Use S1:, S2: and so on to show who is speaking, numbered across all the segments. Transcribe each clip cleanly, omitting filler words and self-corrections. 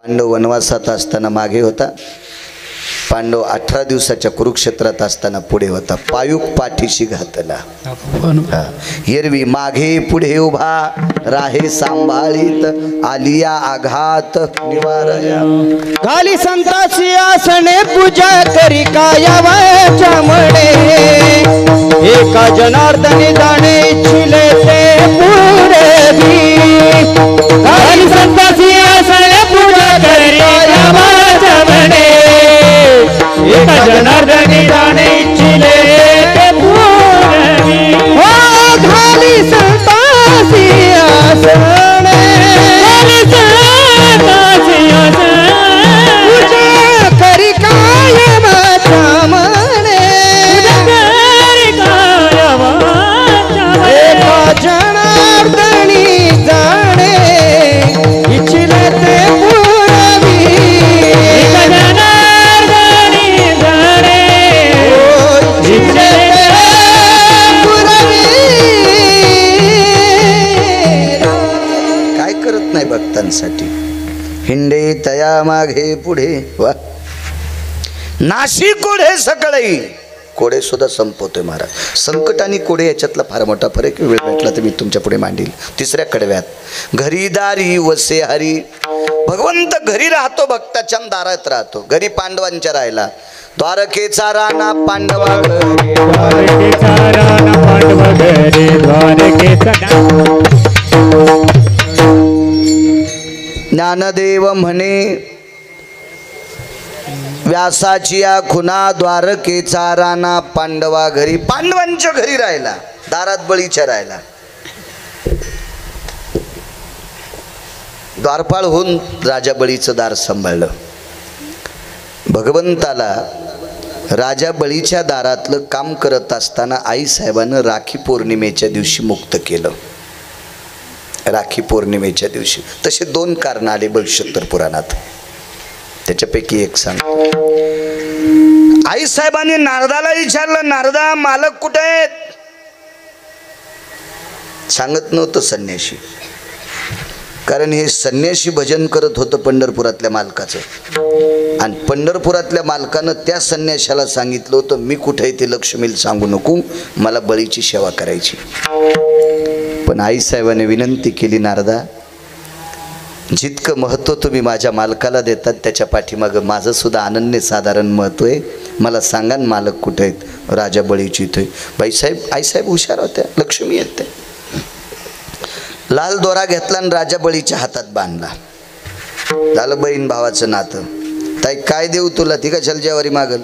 S1: पांडव वनवासात असताना मागे होता, पांडव 18 दिवसाच्या कुरुक्षेत्रात असताना पुढे होता, पायुक पाठीशी घातला, एरवी मागे पुढे उभा राहे सांभाळीत, आलिया आघात निवारया,
S2: घाली संतासी आसने पूजा करी कायावाच्या म्हणे, एका जनार्दनी जाणे इच्छिले ते पुढे, घाली संतासी आसने पूजा करी कायावाच्या म्हणे, एका जनार्दनी जाणे इच्छिले ते पुढे, हो घाली संतासी आसने, घाली संतासी आसने पूजा करी कायावाच्या म्हणे, एका जनार्दनी जाणे इच्छिले ते पुरवी, एका जनार्दनी जाणे इच्छिले ते पुरवी.
S1: काय करत नाही भक्तांसाठी, हिंडे तया मागे पुढे, वा नाशी कोढे सकळई, कोडे सुद्धा संपवतोय महाराज. संकट आणि कोडे याच्यातला फार मोठा फरक, वेळ भेटला तर मी तुमच्या पुढे मांडील. तिसऱ्या कडव्यात घरी दारी वसे हरी, भगवंत घरी राहतो, भक्ताच्या दारात राहतो. घरी पांडवांच्या राहिला, द्वारकेचा राणा पांडवा घरी,
S2: द्वारकेचा राणा पांडवा घरी, द्वारकेचा
S1: ज्ञानदेव म्हणे व्यासाची या खुना, द्वारकेचा राणा पांडवा घरी, पांडवांच्या घरी राहिला, दारात बळीच्या राहिला. द्वारपाळ होऊन राजा बळीचं दार सांभाळलं. भगवंताला राजा बळीच्या दारातलं काम करत असताना आईसाहेबानं राखी पौर्णिमेच्या दिवशी मुक्त केलं. राखी पौर्णिमेच्या दिवशी तसे 2 कारण आले बळशत्तर पुराणात, त्याच्यापैकी एक सांगतो. आईसाहेबांनी नारदाला विचारलं, नारदा मालक कुठे आहेत? सांगत नव्हतं संन्याशी, कारण हे संन्याशी भजन करत होतं पंढरपुरातल्या मालकाचं, आणि पंढरपुरातल्या मालकानं त्या संन्याशाला सांगितलं होतं मी कुठे आहे ते लक्ष्मीला सांगू नको, मला बळीची सेवा करायची. पण आईसाहेबाने विनंती केली, नारदा जितकं महत्त्व तुम्ही माझ्या मालकाला देतात त्याच्या पाठीमागं माझं सुद्धा अनन्यसाधारण महत्त्व आहे, मला सांगा मालक कुठे आहेत? राजा बळीची इथे. बाईसाहेब आईसाहेब हुशार होत्या, लक्ष्मी येते. लाल दोरा घेतला आणि राजा बळीच्या हातात बांधला. झालं बहीण भावाचं नातं. ताई काय देऊ तुला? ती कशाला जेवारी मागल?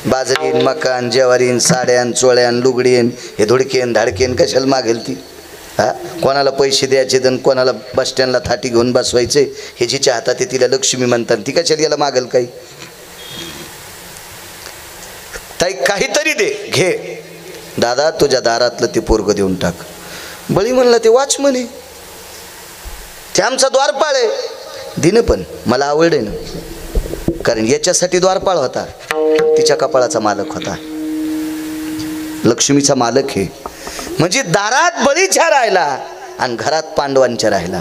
S1: बाजरीन मकान जेवारीन साड्यान चोळ्यान लुगडीन हे धुडकेन धाडकेन कशाला मागेल ती? हा, कोणाला पैसे द्यायचे तर कोणाला बस स्टँडला थाटी घेऊन बसवायचे, हे जिच्या हातात आहे तिला लक्ष्मी म्हणतात, ती कशाला याला मागल काही? ताई काहीतरी दे, घे. दादा तुझ्या दारातलं ते पोरग देऊन टाक. बळी म्हणला ते वॉचमन आहे, ते आमचा द्वारपाळ आहे. दिन पण मला आवडे ना, कारण याच्यासाठी द्वारपाळ होता, तिच्या कपाळाचा मालक होता, लक्ष्मीचा मालक हे. म्हणजे दारात बळीच्या राहिला आणि घरात पांडवांच्या राहिला.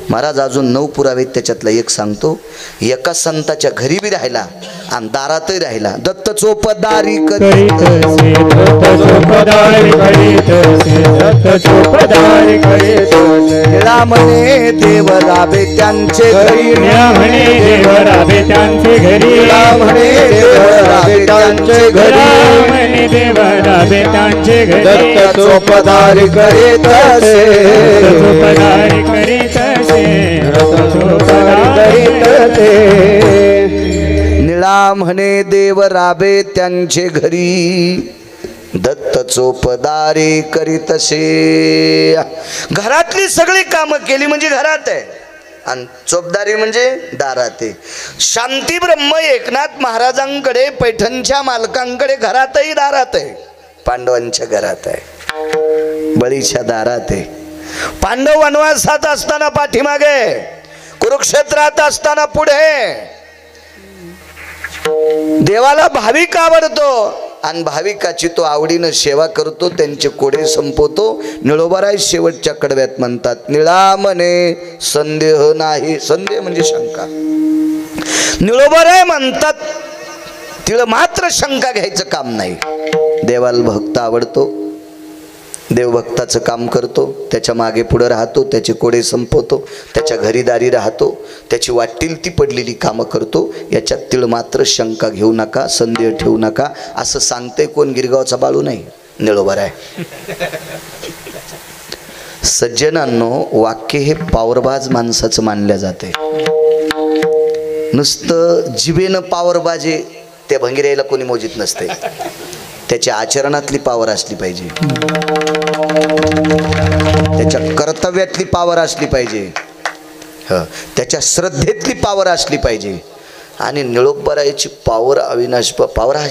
S1: महाराज अजून 9 पुरावे त्याच्यातला एक सांगतो. एका संताच्या घरी बी राहिला आणि दारातही राहिला. दत्त चोपदारी करीत म्हणे देव राबे त्यांचे घरी, म्हणे देव राबे त्यांचे घरी, म्हणे देव राबे त्यांचे घरी, म्हणे देव राबे त्यांचे घरी. दत्त चोपदारी करीत चोपदारी करीत निळा म्हणे देव राबे त्यांचे घरी, दत्त चोपदारे करीतसे. घरातली सगळी कामं केली म्हणजे घरात आहे, आणि चोपदारी म्हणजे दारात आहे. शांती ब्रह्म एकनाथ महाराजांकडे पैठणच्या मालकांकडे घरातही दारात आहे, पांडवांच्या घरात आहे, बळीच्या दारात आहे. पांडव वनवासात असताना पाठीमागे, कुरुक्षेत्रात असताना पुढे. देवाला भाविक आवडतो, आणि भाविकाची तो आवडीनं सेवा करतो, त्यांचे कोडे संपवतो. निळोबाराय शेवटच्या कडव्यात म्हणतात, निळा मने संदेह नाही. संदेह म्हणजे शंका. निळोबाराय म्हणतात तिळ मात्र शंका घ्यायचं काम नाही. देवाला भक्त आवडतो, देवभक्ताचं काम करतो, त्याच्या मागे पुढे राहतो, त्याचे कोडे संपवतो, त्याच्या घरीदारी राहतो, त्याची वाटेल ती पडलेली कामं करतो. याच्यात तिळ मात्र शंका घेऊ नका, संदेह ठेवू नका. असं सांगते कोण? गिरगावचा बाळू नाही, निळोबाराय. सज्जनांनो, वाक्य हे पावरबाज माणसाचं मानल्या जाते. नुसतं जिभेनं पावरबाजे त्या भंगिऱ्याला कोणी मोजित नसते. त्याच्या आचरणातली पावर असली पाहिजे, त्याच्या कर्तव्यातली पावर असली पाहिजे, त्याच्या श्रद्धेतली पावर असली पाहिजे. आणि निळोबारायची पावर अविनाश पावर हा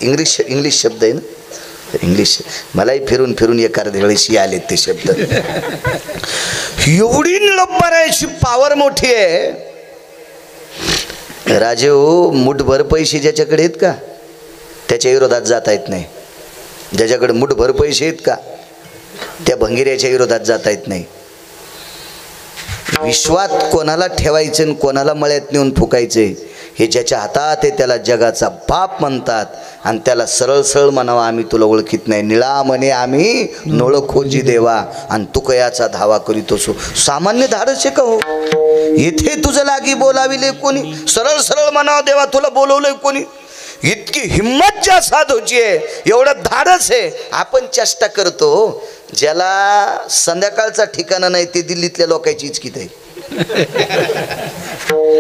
S1: इंग्लिश शब्द आहे ना, इंग्लिश मलाही फिरून फिरून एका वेळेशी आले ते शब्द. एवढी निळोबारायची पावर मोठी आहे. राजे हो, मुठभर पैसे ज्याच्याकडे आहेत का त्याच्या विरोधात जाता येत नाही. ज्याच्याकडे मुठभर पैसे आहेत का त्या भंगिऱ्याच्या विरोधात जाता येत नाही. विश्वात कोणाला ठेवायचे आणि कोणाला मळ्यात नेऊन फुकायचे हे ज्याच्या हातात आहे त्याला जगाचा बाप म्हणतात. आणि त्याला सरळ सरळ म्हणावा, आम्ही तुला ओळखीत नाही. निळा म्हणे आम्ही नोळ खोजी देवा आणि तू कयाचा धावा करीत असो. सामान्य धाडस आहे का हो? येथे तुझं लागी बोलाविले कोणी? सरळ सरळ म्हणावं देवा तुला बोलवलंय कोणी? इतकी हिम्मत ज्या साधूची आहे, एवढं धाडस आहे. आपण चेष्टा करतो, ज्याला संध्याकाळचा ठिकाणा नाही ते दिल्लीतल्या लोकांची इचकीत आहे.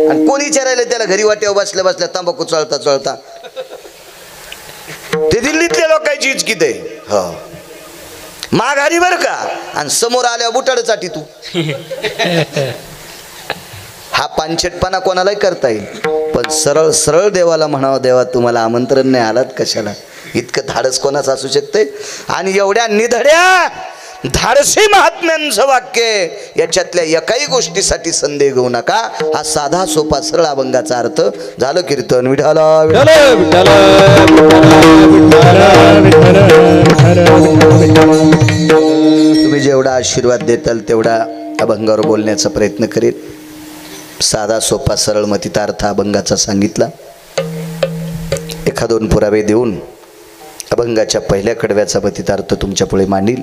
S1: आणि कोणी विचारायला त्याला घरी वाट्यावर बसल्या बसल्या तंबाखू चळता चळता, ते दिल्लीतल्या लोकांची इचकीत आहे. हो, माघारी बर का. आणि समोर आल्यावर बुटाड चाटी तू. हा पानछेटपणा कोणालाही करता येईल, पण सरळ सरळ देवाला म्हणावं, देवा तुम्हाला आमंत्रण नाही आलात कशाला? इतकं धाडस कोणाचं असू शकते? आणि एवढ्या निधड्या धाडसी महात्म्यांचं वाक्य, याच्यातल्या एकाही गोष्टीसाठी संदेह घेऊ नका. हा साधा सोपा सरळ अभंगाचा अर्थ. झालं कीर्तन. विठाला तुम्ही जेवढा आशीर्वाद देताल तेवढा अभंगावर बोलण्याचा प्रयत्न करेल. साधा सोपा सरळ मतिता अर्थ अभंगाचा सांगितला. एखादोन पुरावे देऊन अभंगाच्या पहिल्या कडव्याचा मतितार्थ तुमच्या पुढे मांडील.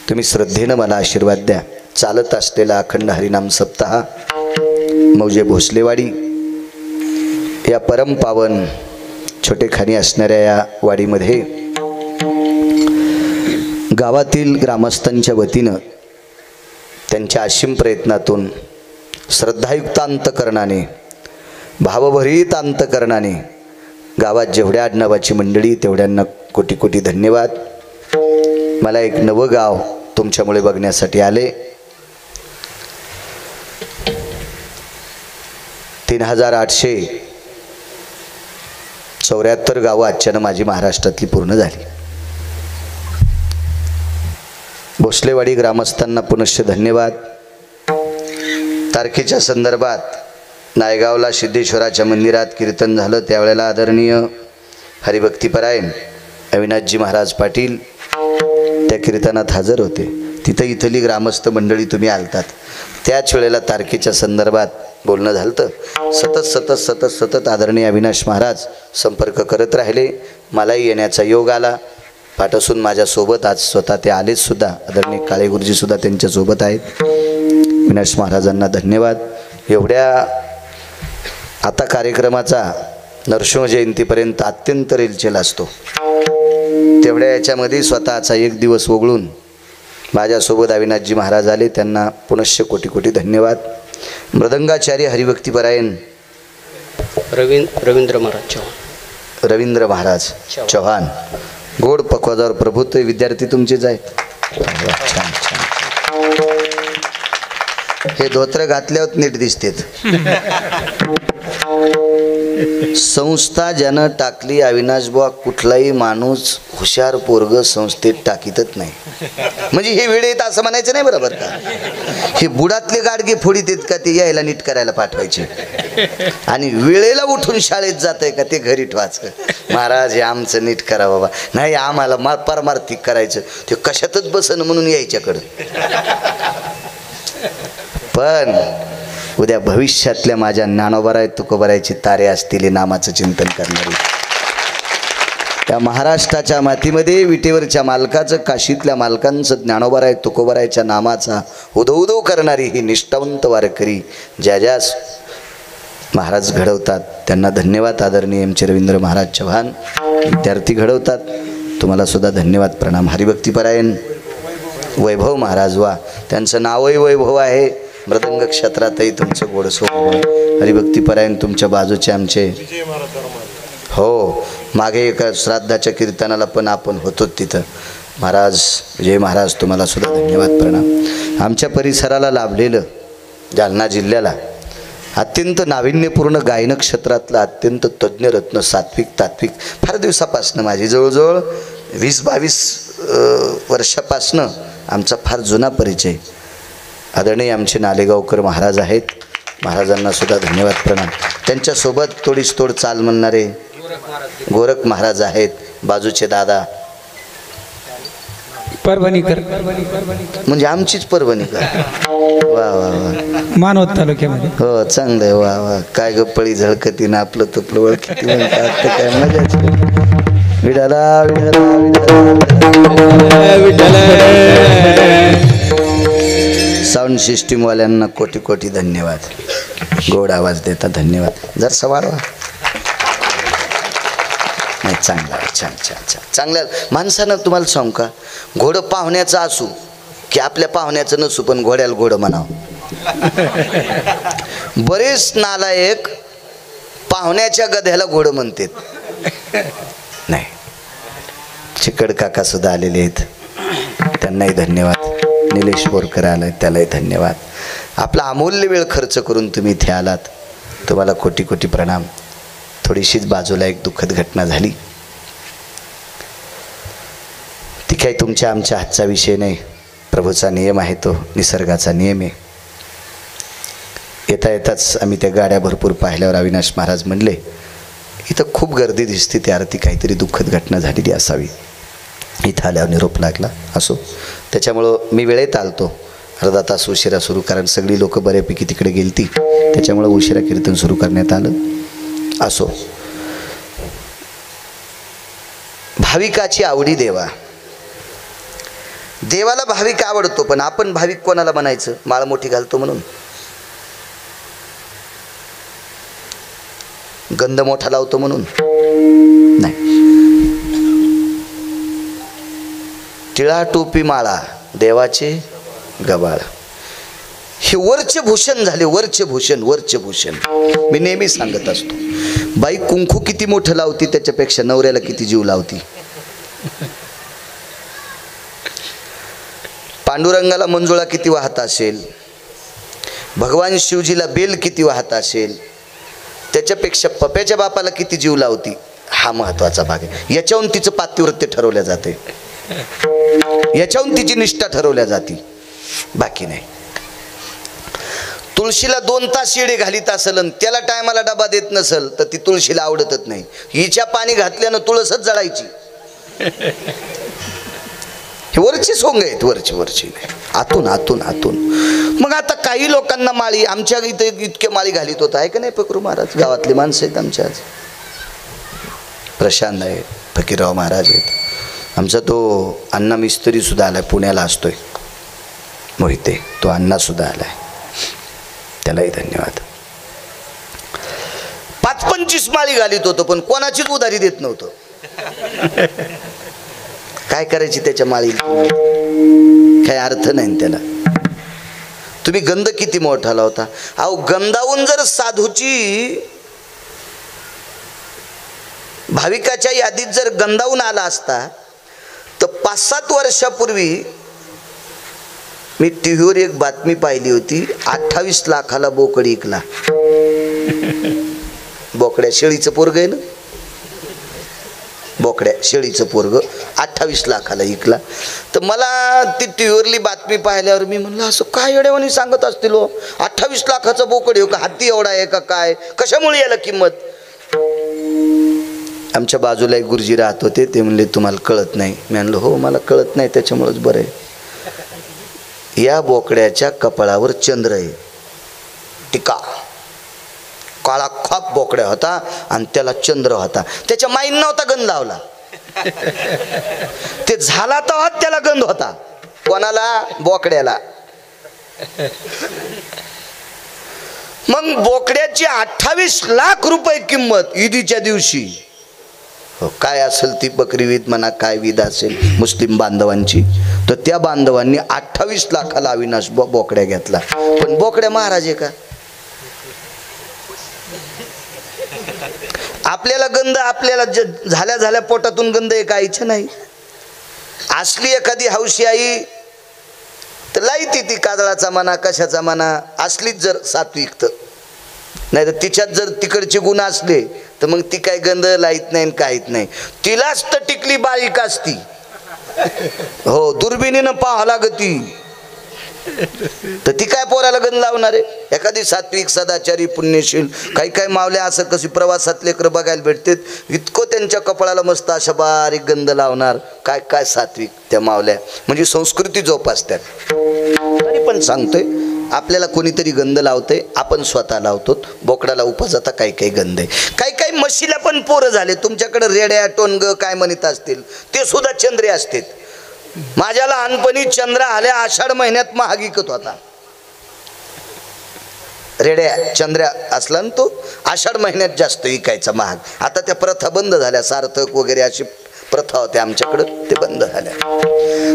S1: तुम्ही श्रद्धेनं मला आशीर्वाद द्या. चालत असलेला अखंड हरिनाम सप्ताह मौजे भोसलेवाडी या परम पावन छोटेखानी असणाऱ्या या वाडीमध्ये गावातील ग्रामस्थांच्या वतीनं त्यांच्या असीम प्रयत्नातून श्रद्धायुक्त अंतकरणाने, भावभरीत अंतकरणाने गावात जेवढ्या आडनावाची मंडळी तेवढ्यांना कोटी कोटी धन्यवाद. मला एक नवं गाव तुमच्यामुळे बघण्यासाठी आले. 3874 गावं आजच्यानं माझी महाराष्ट्रातली पूर्ण झाली. भोसलेवाडी ग्रामस्थांना पुनश्च धन्यवाद. तारखेच्या संदर्भात नायगावला सिद्धेश्वराच्या मंदिरात कीर्तन झालं, त्यावेळेला आदरणीय हरिभक्तीपरायण अविनाशजी महाराज पाटील त्या कीर्तनात हजर होते. तिथं इथली ग्रामस्थ मंडळी तुम्ही आलतात. त्याच वेळेला तारखेच्या संदर्भात बोलणं झालं. सतत आदरणीय अविनाश महाराज संपर्क करत राहिले. मलाही येण्याचा योग आला. पाठसून माझ्यासोबत आज स्वतः ते आलेच सुद्धा. आदरणीय काळे गुरुजीसुद्धा त्यांच्यासोबत आहेत. अविनाश महाराजांना धन्यवाद. एवढ्या आता कार्यक्रमाचा नरसिंह जयंतीपर्यंत अत्यंत रेलचेल असतो. तेवढ्या याच्यामध्ये स्वतःचा एक दिवस वगळून माझ्यासोबत अविनाशजी महाराज आले. त्यांना पुनश्च कोटी कोटी धन्यवाद. मृदंगाचार्य हरिभक्तीपरायण
S3: रवींद्र महाराज
S1: चव्हाण गोड पक्वाजावर प्रभुत्व विद्यार्थी तुमचेच आहेत. छान छान. हे धोत्र घातल्यावर नीट दिसतेत. संस्था ज्यानं टाकली अविनाशबुवा, कुठलाही माणूस हुशार पोरग संस्थेत टाकीतच नाही. म्हणजे हे वेळ येत असं म्हणायचं नाही, बरोबर का? हे बुडातले गाडगे फोडीत येत का ते यायला नीट करायला पाठवायचे, आणि वेळेला उठून शाळेत जात आहे का ते घरी ठेवायचं. महाराज हे आमचं नीट करा बाबा, नाही आम्हाला परमार्थिक करायचं, ते कशातच बसन म्हणून यायच्याकडं. पण उद्या भविष्यातल्या माझ्या ज्ञानोबाराय तुकोबारायची तारे असतील नामाचं चिंतन करणारी, त्या महाराष्ट्राच्या मातीमध्ये विटेवरच्या मालकाचं, काशीतल्या मालकांचं, ज्ञानोबाराय तुकोबारायच्या नामाचा उदो उदो करणारी ही निष्ठावंत वारकरी ज्या ज्या महाराज घडवतात त्यांना धन्यवाद. आदरणीय एम रवींद्र महाराज चव्हाण विद्यार्थी घडवतात, तुम्हाला सुद्धा धन्यवाद, प्रणाम. हरिभक्तीपरायण वैभव महाराज, वा त्यांचं नावही वैभव आहे. मृदंग क्षेत्रातही तुमचं गोडसो. हरिभक्तीपरायण तुमच्या बाजूचे आमचे, हो मागे एका श्राद्धाच्या कीर्तनाला पण आपण होतो तिथं. महाराज विजय महाराज तुम्हाला सुद्धा धन्यवाद, प्रणाम. आमच्या परिसराला लाभलेलं, जालना जिल्ह्याला अत्यंत नाविन्यपूर्ण गायन क्षेत्रातलं अत्यंत तज्ज्ञ रत्न, सात्विक तात्विक, फार दिवसापासनं माझी जवळजवळ 20-22 वर्षापासनं आमचा फार जुना परिचय. आदरणीय आमचे नालेगावकर महाराज आहेत, महाराजांना सुद्धा धन्यवाद, प्रणाम. त्यांच्यासोबत तोडीस तोड चाल म्हणणारे गोरख महाराज आहेत, बाजूचे दादा
S2: परभणीकर,
S1: म्हणजे आमचीच परभणीकर. वा वा वा,
S2: मानवत तालुक्यामध्ये.
S1: हो चांगलं आहे. वा वा, काय गप्पळी झळकती ना आपलं तुपलं ओळखीती म्हणतात, काय मजाच. विडाला साऊंड सिस्टीमवाल्यांना कोटी कोटी धन्यवाद, गोड आवाज देता धन्यवाद. जर सवाळवा नाही, चांगला, छान छान छान. चांगल्या माणसानं तुम्हाला सांगू का, घोडं पाहुण्याचं असू की आपल्या पाहुण्याचं नसू, पण घोड्याला घोडं म्हणावं. बरेच नालायक पाहुण्याच्या गध्याला घोडं म्हणतात. नाही, चिकड काका सुद्धा आलेले आहेत, त्यांनाही धन्यवाद. निलेश बोरकर आलाय, त्यालाही धन्यवाद. आपला अमूल्य वेळ खर्च करून तुम्ही इथे आलात, तुम्हाला कोटी कोटी प्रणाम. थोडीशीच बाजूला एक दुःखद घटना झाली, ती काही तुमच्या आमच्या हातचा विषय नाही, प्रभूचा नियम आहे, तो निसर्गाचा नियम आहे. येता येताच आम्ही त्या गाड्या भरपूर पाहिल्यावर अविनाश महाराज म्हणले इथं खूप गर्दी दिसते, त्या अर्थी काहीतरी दुःखद घटना झालेली असावी. इथं आल्यावर निरोप लागला. असो, त्याच्यामुळं मी वेळेत आलतो, अर्धा तास उशिरा सुरू, कारण सगळी लोक बऱ्यापैकी तिकडे गेलती, त्याच्यामुळं उशिरा कीर्तन सुरू करण्यात आलं. असो, भाविकाची आवडी देवा, देवाला भाविक आवडतो, पण आपण भाविक कोणाला म्हणायचं? माळ मोठी घालतो म्हणून, गंध मोठा लावतो म्हणून नाही. टिळा टोपी माळा देवाचे गबाळ, हे वरचे भूषण झाले. वरचे भूषण, वरचे भूषण. मी नेहमी सांगत असतो, बाई कुंकू किती मोठं लावती त्याच्यापेक्षा नवऱ्याला किती जीव लावती. पांडुरंगाला मंजुळा किती वाहत असेल, भगवान शिवजीला बेल किती वाहत असेल, त्याच्यापेक्षा पप्याच्या बापाला किती जीव लावती, हा महत्वाचा भाग आहे. याच्याहून तिचं पातिव्रत्य ठरवल्या जाते, याच्याहून तिची निष्ठा ठरवल्या जाते, बाकी नाही. तुळशीला 2 तास शिडे घालीत असेल आणि त्याला टायमाला डबा देत नसेल तर ती तुळशीला आवडतच नाही. हिच्या पाणी घातल्यानं तुळसच जळायची. हे वरची सोंग आहेत, वरची वरची नाही, आतून आतून आतून. मग आता काही लोकांना माळी, आमच्या इथे इतके माळी घालीत होता आहे का नाही फकरू महाराज, गावातली माणसं आहेत आमच्या, आज प्रशांत आहे, फकीरराव महाराज आहेत, आमचा तो अण्णा मिस्त्री सुद्धा आलाय, पुण्याला असतोय मोहिते, तो अण्णा सुद्धा आलाय, त्यालाही धन्यवाद. 5-25 माळी घालीत होतो, पण कोणाचीच उधारी देत नव्हतं. काय करायची त्याच्या माळी, काय अर्थ नाही त्याला. तुम्ही गंध किती मोठा लावता. अहो, गंधावून जर साधूची भाविकाच्या यादीत जर गंधावून आला असता तर 5-7 वर्षापूर्वी मी टीव्हीवर एक बातमी पाहिली होती, 28 लाखाला बोकड विकला. बोकड्या शेळीचं पोरग आहे ना, बोकड्या शेळीचं पोरग 28 लाखाला इकला. तर मला ती टीव्हीवरली बातमी पाहिल्यावर मी म्हणलं असं काय एवढ्यावानी सांगत असतील हो, 28 लाखाचा बोकड आहे का, हाती एवढा आहे का काय, कशामुळे याला किंमत. आमच्या बाजूला एक गुरुजी राहत होते, ते म्हणले तुम्हाला कळत नाही. मी म्हणलं हो मला कळत नाही, त्याच्यामुळेच बरं आहे. या बोकड्याच्या कपाळावर चंद्र आहे, टिका, काळा खाप बोकड्या होता आणि त्याला चंद्र होता. त्याच्या माईन नव्हता गंध लावला, ते झाला तेव्हा त्याला गंध होता. कोणाला? बोकड्याला. मग बोकड्याची 28 लाख रुपये किंमत ईदीच्या दिवशी. काय असेल ती बकरी ईद म्हणा, काय ईद असेल मुस्लिम बांधवांची, तर त्या बांधवांनी 28 लाखाला अविनाश बोकड्या घेतला. पण बोकड्या महाराज आहे का? आपल्याला गंध, आपल्याला झाल्या झाल्या पोटातून गंध आहे का? इच्छा नाही. असली एखादी हौशी आई तर लाईती ती काजळाचा म्हणा कशाचा म्हणा, असलीच जर सात्विक, तर नाही तर तिच्यात जर तिकडचे गुण असले तर मग ती काय गंध लाईत नाही काहीत नाही. तिलाच तर टिकली बारीक असती, हो दुर्बिणीनं पाहा लागती, तर ती काय पोराला गंध लावणार आहे. एखादी सात्विक सदाचारी पुण्यशील, काही काही मावल्या असं कशी प्रवासात लेकरं बघायला भेटते, इतकं त्यांच्या कपाळाला मस्त अशा बारीक गंध लावणार. काय काय सात्विक त्या मावल्या, म्हणजे संस्कृती जोपासतात. तरी पण सांगतोय आपल्याला कोणीतरी गंध लावतंय, आपण स्वतः लावतो. बोकडाला उपजाता काही काही गंध आहे. काही काही म्हशीला पण पोरं झाले. तुमच्याकडे रेड्या टोनग काय म्हणत असतील, ते सुद्धा चंद्रे असतात. माझ्या लहानपणी चंद्र आल्या आषाढ महिन्यात महाग विकत होता. रेड्या चंद्र असला ना तो आषाढ महिन्यात जास्त विकायचा महाग. आता त्या प्रथा बंद झाल्या, सार्थक वगैरे अशी प्रथा होते आमच्याकडं, ते बंद झाल्या.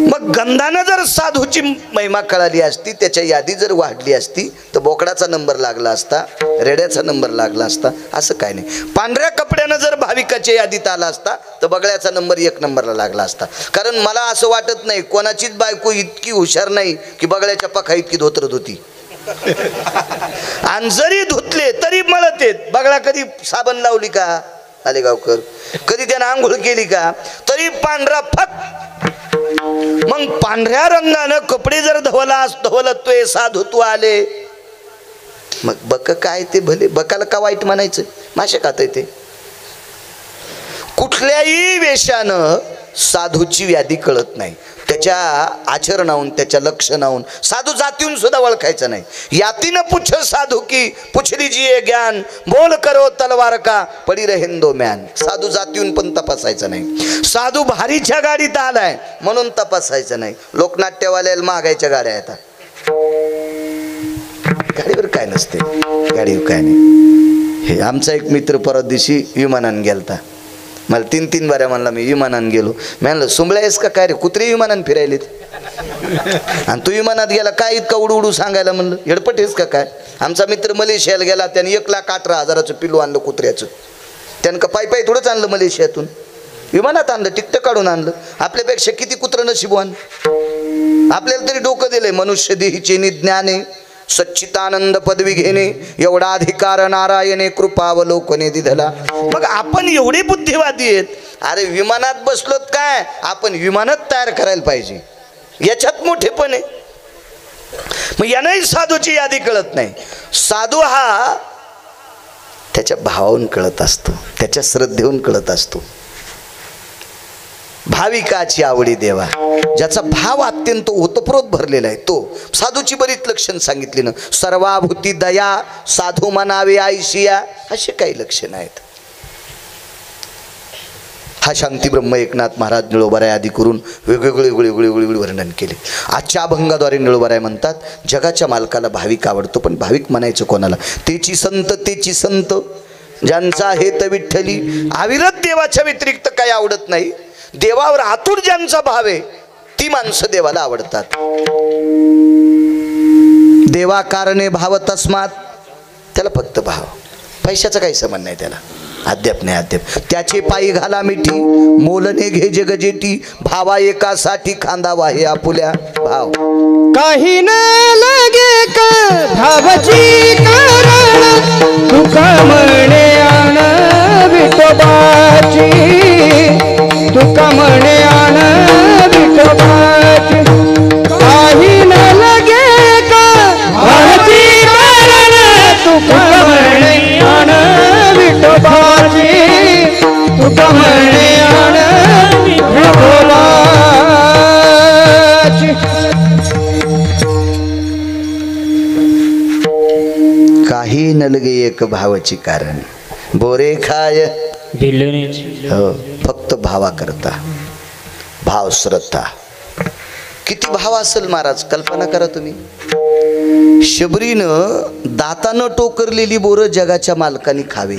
S1: मग गंधानं जर साधूची महिमा कळाली असती, त्याच्या यादी जर वाढली असती, तर बोकडाचा नंबर लागला असता, रेड्याचा नंबर लागला असता. असं काय नाही. पांढऱ्या कपड्यानं जर भाविकाच्या यादीत आला असता तर बगळ्याचा नंबर 1 नंबरला लागला असता. कारण मला असं वाटत नाही कोणाचीच बायको इतकी हुशार नाही की बगळ्याच्या पखा इतकी धोतरत होती. आणि जरी धुतले तरी मळत येत. बगळा कधी साबण लावली का आलेगावकर, कधी त्यानं आंघोळ केली का, तरी पांढरा फक. मग पांढऱ्या रंगानं कपडे जर धवलतोय साधुत्व आले, मग बक काय ते भले, बकाला का वाईट म्हणायचं, मासे खात ते. कुठल्याही वेशानं साधूची व्याधी कळत नाही. त्याच्या आचरणाहून, त्याच्या लक्षणाहून साधू जातीहून सुद्धा ओळखायचं नाही. यातीनं पुछ साधू की पुछ लीजिए ज्ञान, बोल करो तलवार का पडी रहेंदो म्यान. साधू जातीहून पण तपासायचं नाही. साधू भारीच्या गाडीत आलाय म्हणून तपासायचं नाही. लोकनाट्यवाल्याला मागायच्या गाड्या येतात, गाडीवर काय नसते, गाडीवर काय नाही. हे आमचा एक मित्र परत दिवशी विमानानं गेलता. मला 3 बाऱ्या म्हणला मी विमानानं गेलो. मी म्हणलं सुंबळ्या आहेस का काय रे, कुत्रे विमानानं फिरायलेत आणि तू विमानात गेला काय इतका उडू सांगायला. म्हणलं हेडपट आहेस का काय. आमचा मित्र मलेशियाला गेला, त्याने 1,18,000चं पिल्लू आणलं कुत्र्याचं. त्यानं का पायी थोडंच आणलं मलेशियातून, विमानात आणलं, तिकटं काढून आणलं. आपल्यापेक्षा किती कुत्र नशिबवान. आपल्याला तरी डोकं दिलंय, मनुष्य देहीचे निज्ञाने सच्चितानंद पदवी घेणे, एवढा अधिकार नारायणे कृपावलोकने दिधला. मग आपण एवढे बुद्धिवादी आहेत. अरे विमानात बसलोत काय, आपण विमानात तयार करायला पाहिजे, याच्यात मोठेपण आहे. मग यानंही साधूची यादी कळत नाही. साधू हा त्याच्या भावाहून कळत असतो, त्याच्या श्रद्धेहून कळत असतो. भाविकाची आवडी देवा, ज्याचा भाव अत्यंत ओतप्रोत भरलेला आहे, तो साधूची बरीच लक्षण सांगितली ना. सर्वाभूती दया, साधू म्हणावे आयशिया, असे काही लक्षण आहेत. हा शांती ब्रह्म एकनाथ महाराज निळोबाराय आदी करून वेगवेगळे वर्णन केले. आजच्या अभंगाद्वारे निळोबाराय म्हणतात, जगाच्या मालकाला भाविक आवडतो, पण भाविक म्हणायचं कोणाला, तेची संत ज्यांचा हेत विठ्ठली. अविरत देवाच्या व्यतिरिक्त काही आवडत नाही. देवावर आतुर ज्यांचा भाव आहे ती माणसं देवाला आवडतात. देवा कारणे भाव तस्मात, त्याला फक्त भाव, पैशाचा काही संबंध नाही त्याला. अद्याप नाही अद्याप. त्याचे पायी घाला मिठी, मोलने घे जगजेटी, भावा एकासाठी खांदावा हे आपुल्या. भाव
S2: काही न लगे का भावाची कारण तुका म्हणे आण विठोबाची तुका म्हणे आण विठोबाची काही न लगे का भावाची कारण तुका म्हणे आण विठोबाची तुका म्हणे आण विठोबाची
S1: काही नलगे एक भावाची कारण बोरे खाय हो फक्त भावा करता भाव श्रद्धा किती भाव असेल महाराज कल्पना करा तुम्ही शबरीनं दातानं टोकरलेली बोरं जगाच्या मालकाने खावी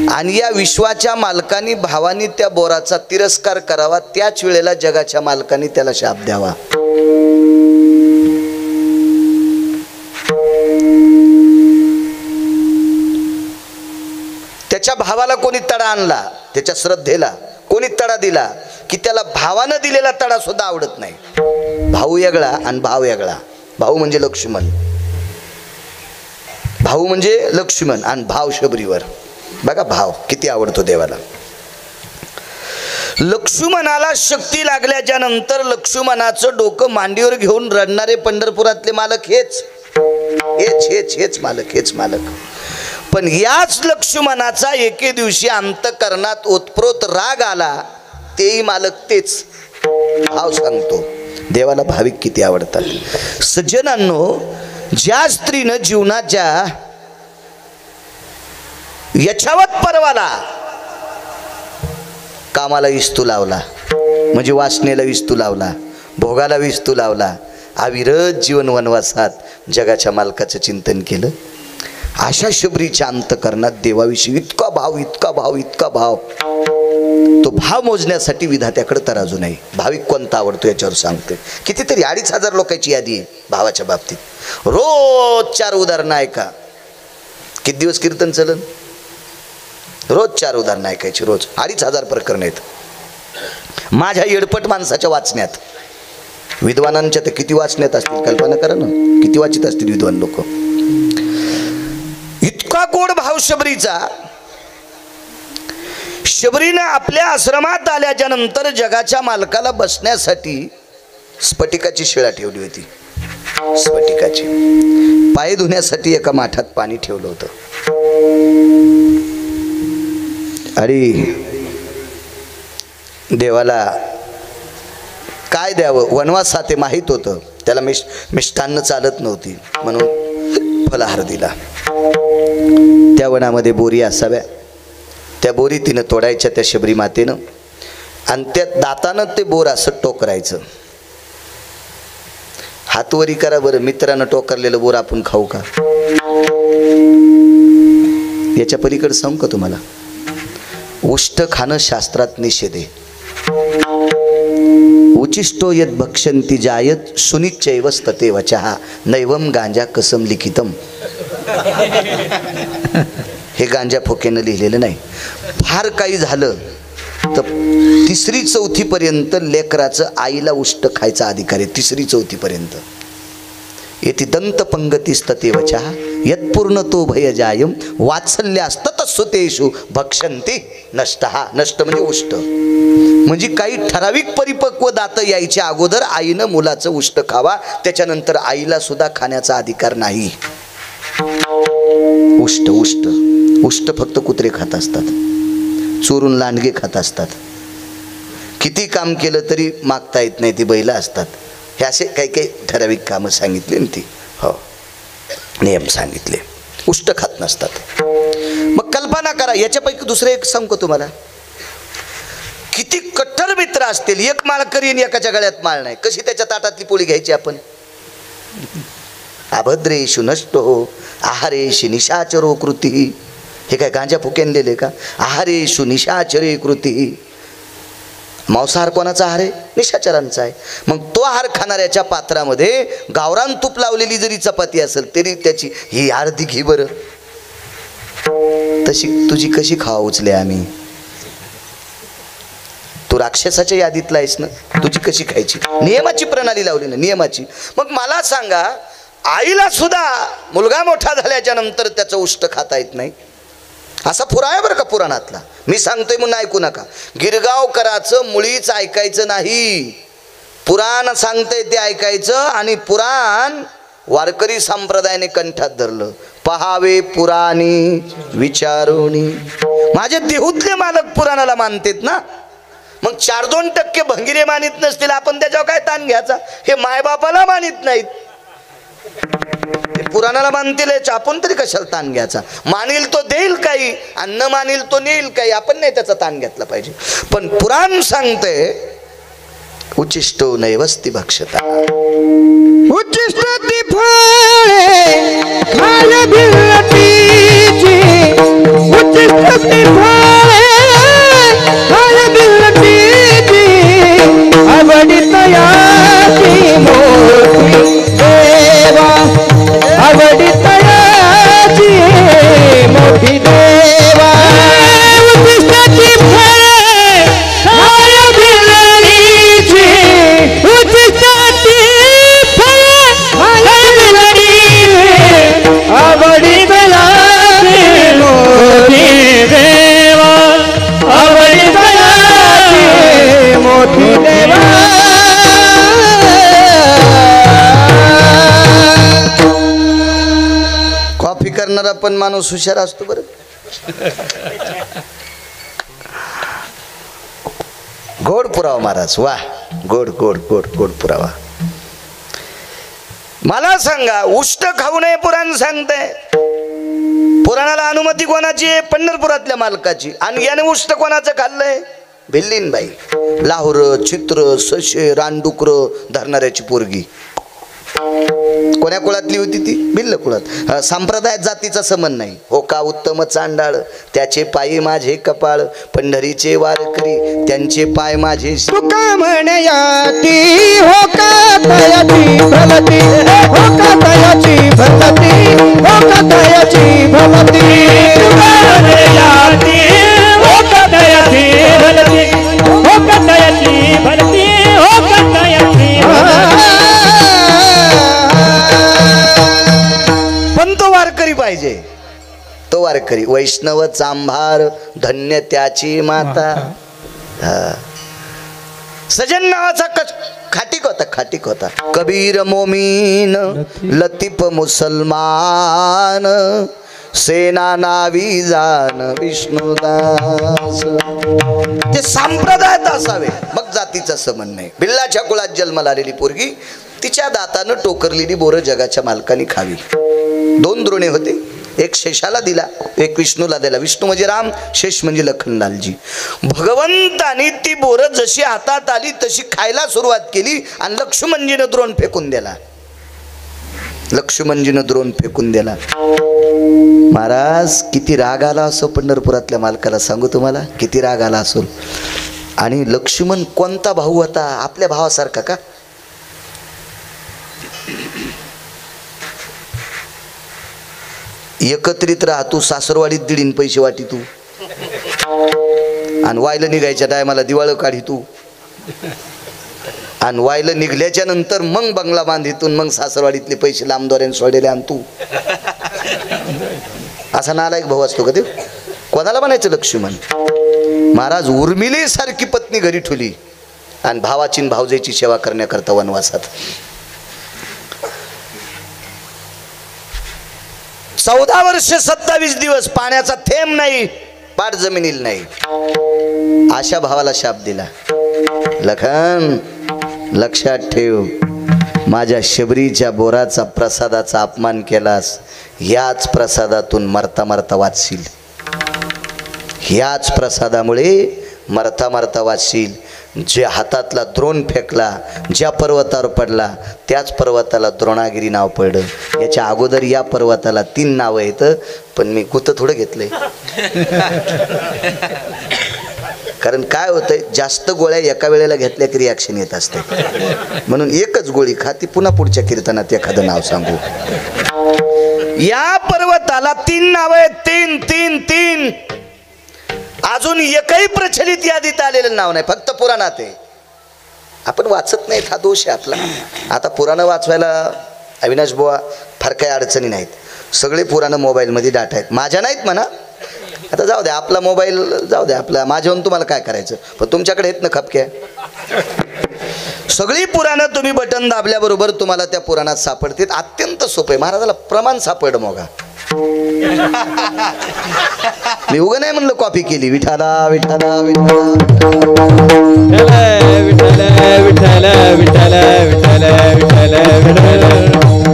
S1: आणि या विश्वाच्या मालकाने भावानी त्या बोराचा तिरस्कार करावा त्याच वेळेला जगाच्या मालकाने त्याला शाप द्यावा त्याच्या भावाला कोणी तडा आणला त्याच्या श्रद्धेला कोणी तडा दिला की त्याला भावानं दिलेला तडा सुद्धा आवडत नाही भाऊ वेगळा आणि भाव वेगळा भाऊ म्हणजे लक्ष्मण आणि भाव शबरीवर बघा भाव किती आवडतो देवाला लक्ष्मणाला शक्ती लागल्याच्या नंतर लक्ष्मणाचं डोकं मांडीवर घेऊन रडणारे पंढरपुरातले मालक हेच मालक पण याच लक्ष्मणाचा एके दिवशी अंतकरणात ओतप्रोत राग आला तेही मालक तेच भाव सांगतो देवाला भाविक किती आवडतात सज्जनांनो ज्या स्त्रीनं जीवनाच्या यछावत पर्वाला कामाला विस्तू लावला म्हणजे वासनेला विस्तू लावला भोगाला विस्तू लावला अविरत जीवन वनवासात जगाच्या मालकाचं चिंतन केलं अशा शबरीच्या अंतकरणात देवाविषयी इतका भाव तो भाव मोजण्यासाठी विधात्याकडे तराजू नाही भाविक कोणता आवडतो याच्यावर सांगते कितीतरी 2500 लोकांची यादी आहे भावाच्या बाबतीत रोज 4 उदाहरणं ऐका किती दिवस कीर्तन चलन रोज 4 उदाहरणं ऐकायची रोज 2500 प्रकरण आहेत माझ्या येडपट माणसाच्या वाचण्यात विद्वानांच्या तर किती वाचण्यात असतील कल्पना करा ना किती वाचित असतील विद्वान लोक इतका गोड भाव शबरीचा शबरीनं आपल्या आश्रमात आल्याच्या नंतर जगाच्या मालकाला बसण्यासाठी स्फटिकाची शिळा ठेवली होती स्फटिकाची पाय धुण्यासाठी एका माठात पाणी ठेवलं होतं आणि देवाला काय द्यावं वनवासात ते माहीत होतं त्याला मिष्टान्न चालत नव्हती म्हणून फलाहार दिला त्या वनामध्ये बोरी असाव्या त्या बोरी तिनं तोडायच्या त्या शबरी मातेनं आणि त्या दातानं ते बोर असं टोकरायचं हातवरी करा बरं मित्रानं टोकरलेलं बोर आपण खाऊ का याच्या पलीकडे सांगू का तुम्हाला उष्ट खाणं शास्त्रात निषेध आहे उचिष्टो यद भक्षंती जायत सुनिच्चैवस्तते वचः नैवम गांजा कसम लिखितम हे गांजा फोकेनं लिहिलेलं नाही फार काही झालं तर 3री 4थी पर्यंत लेकराचं आईला उष्ट खायचा अधिकार आहे 3री 4थी पर्यंत येती दंत पंगतीस्तते वचः यत्पूर्णतो भयजायम वात्सल्यास्ततसुतेषु भक्षन्ति नष्टः नष्ट म्हणजे उष्ट म्हणजे काही ठराविक परिपक्व दात यायच्या अगोदर आईनं मुलाचं उष्ट खावा त्याच्यानंतर आईला सुद्धा खाण्याचा अधिकार नाही उष्ट उष्ट उष्ट फक्त कुत्रे खात असतात चोरून लांडगे खात असतात किती काम केलं तरी मागता येत नाही ती बैलं असतात हे असे काही काही ठराविक कामं सांगितले ना ती हो नियम सांगितले उष्ट खात नसतात मग कल्पना करा याच्यापैकी दुसरं एक सांगू तुम्हाला किती कट्टर मित्र असतील एक माळ करीन एकाच्या गळ्यात माळ नाही कशी त्याच्या ताटातली पोळी घ्यायची आपण अभद्रेषु नष्टो आहारेषु निशाचरो कृती हे काय गांजा फुकेनलेले का आहारेषु निशाचरे कृती मांसाहार कोणाचा आहार आहे निशाचरांचा आहे मग तो आहार खाणाऱ्याच्या पात्रामध्ये गावरान तूप लावलेली जरी चपाती असेल तरी त्याची ही अर्धी घे बरं तशी तुझी कशी खावा उचले आम्ही तू राक्षसाच्या यादीतला आहेस ना, तुझी कशी खायची? नियमाची प्रणाली लावली ना, नियमाची. मग मला सांगा, आईला सुद्धा मुलगा मोठा झाल्याच्या नंतर त्याचं उष्ट खाता येत नाही, असा पुरावा आहे बरं का पुराणातला. मी सांगतोय म्हणून ऐकू नका. गिरगावकराचं मुळीच ऐकायचं नाही. पुराण सांगतंय ते ऐकायचं, आणि पुराण वारकरी संप्रदायाने कंठात धरलं. पहावे पुराणी विचारुनी. माझे देहूतले मालक पुराणाला मानतेत ना, मग 4-2% भंगिरे मानित नसतील, आपण त्याच्यावर काय ताण घ्यायचा? हे मायबापाला मानित नाहीत, ते पुराणाला मानतील, आपण तरी कशाला ताण घ्यायचा? मानील तो देईल काही, आणि न मानील तो नेईल काही, आपण नाही त्याचा ताण घेतला पाहिजे. पण पुराण सांगते उचिष्टो नैवस्ति भक्षता.
S2: उच्चिष्ट ती फळे खाल बिलटीची, उच्चिष्ट ती फळे खाल बिलटीची, आवडीत याची मोठी देवा, आवडीत याची मोठी देवा. उच्चिष्ट ती फळे खाल बिलटीची, उच्चिष्ट ती फळे खाल बिलटीची, आवडीत याची मोठी देवा, आवडीत याची मोठी देवा.
S1: कॉफी करणारा पण माणूस हुशार असतो बरं. गोड पुरावा महाराज, वा, गोड गोड गोड गोड पुरावा. मला सांगा, उष्ट खाऊ नये पुराण सांगते. पुराणाला अनुमती कोणाची आहे? पंढरपुरातल्या मालकाची. आणि याने उष्ट कोणाचं खाल्लंय? भिल्लीनबाई. लाहुर, चित्र, सशे, रानडुकर धरणाऱ्याची पोरगी. कोण्या कुळातली होती ती? भिल्ल कुळात. संप्रदायात जातीचा संबंध नाही. हो का उत्तम चांडाळ, त्याचे पायी माझे कपाळ, पंढरीचे वारकरी त्यांचे पाय माझे.
S2: तुका म्हणयाती हो का तयाची भलती, हो का तयाची भलती, हो का तयाची भलती. तुका म्हणयाती हो का तयाची भलती, हो का तयाची भलती, हो का तयाची भलती.
S1: पण तो वारकरी पाहिजे, तो वारकरी. वैष्णव चांभार धन्य त्याची माता. सजन नावाचा खाटीक होता, खाटीक होता. कबीर मोमीन लतीफ मुसलमान, सेना नावी जान विष्णुदास. ते संप्रदायात असावे, मग जातीचा संबंध नाही. बिल्लाच्या कुळात जन्माला आलेली पोरगी, तिच्या दातानं टोकरलेली बोरं जगाच्या मालकाने खावी. 2 द्रोणे होते, एक शेषाला दिला, एक विष्णूला दिला. विष्णू म्हणजे राम, शेष म्हणजे लखनलालजी. भगवंतानी ती बोरं जशी हातात आली तशी खायला सुरुवात केली, आणि लक्ष्मणजीनं द्रोण फेकून दिला. लक्ष्मणजीनं द्रोण फेकून दिला. महाराज, किती राग आला असो पंढरपुरातल्या मालकाला, सांगू तुम्हाला किती राग आला असो. आणि लक्ष्मण कोणता भाऊ होता? आपल्या भावासारखा का? एकत्रित राहा, तू सासरवाडीत दिडीन पैसे वाटी तू, आणि वायला निघायच्या टायमाला दिवाळं काढी तू, आणि वायला निघल्याच्या नंतर मग बंगला बांधितून मग सासरवाडीतले पैसे लांबदोऱ्याने सोडलेले आण तू. असा नालायक भाऊ असतो का ते? कोणाला म्हणायचं लक्ष्मण? महाराज, उर्मिले सारखी पत्नी घरी ठेवली, आणि भावाची भावजेची सेवा करण्याकरता वनवासात. 14 वर्ष 27 दिवस पाण्याचा थेंब नाही, पाठ जमिनीला नाही. अशा भावाला शाप दिला. लखन, लक्षात ठेव, माझ्या शबरीच्या बोराचा प्रसादाचा अपमान केलास, याच प्रसादातून मरता मरता वाचशील. ह्याच प्रसादामुळे मरता मरता वाचशील. जे हातातला द्रोण फेकला, ज्या पर्वतावर पडला त्याच पर्वताला द्रोणागिरी नाव पडलं. याच्या अगोदर या पर्वताला 3 नावं आहेत, पण मी कुठं थोडं घेतलंय. कारण काय होतंय, जास्त गोळ्या एका वेळेला घेतल्या की रिॲक्शन येत असते, म्हणून एकच गोळी खा, ती पुन्हा पुढच्या कीर्तनात एखादं नाव सांगू. या पर्वताला 3 नावं आहेत, 3 3 3. अजून एकही प्रचलित यादीत आलेलं नाव नाही, फक्त पुराणात आहे. आपण वाचत नाहीत, हा दोष आहे आपला. आता पुराणं वाचवायला अविनाश बुवा फार काही अडचणी नाहीत. सगळे पुराणं मोबाईलमध्ये डाटा आहेत, माझ्या नाहीत म्हणा. आता जाऊ द्या, आपला मोबाईल जाऊ द्या, आपला माझ्याहून तुम्हाला काय करायचं, पण तुमच्याकडे आहेत ना खपक्या. सगळी पुराणं तुम्ही बटन दाबल्याबरोबर तुम्हाला त्या पुराणात सापडतील. अत्यंत सोपे. महाराजाला प्रमाण सापड मोगा. मी उगा नाही म्हणलं कॉपी केली. विठाला विठाला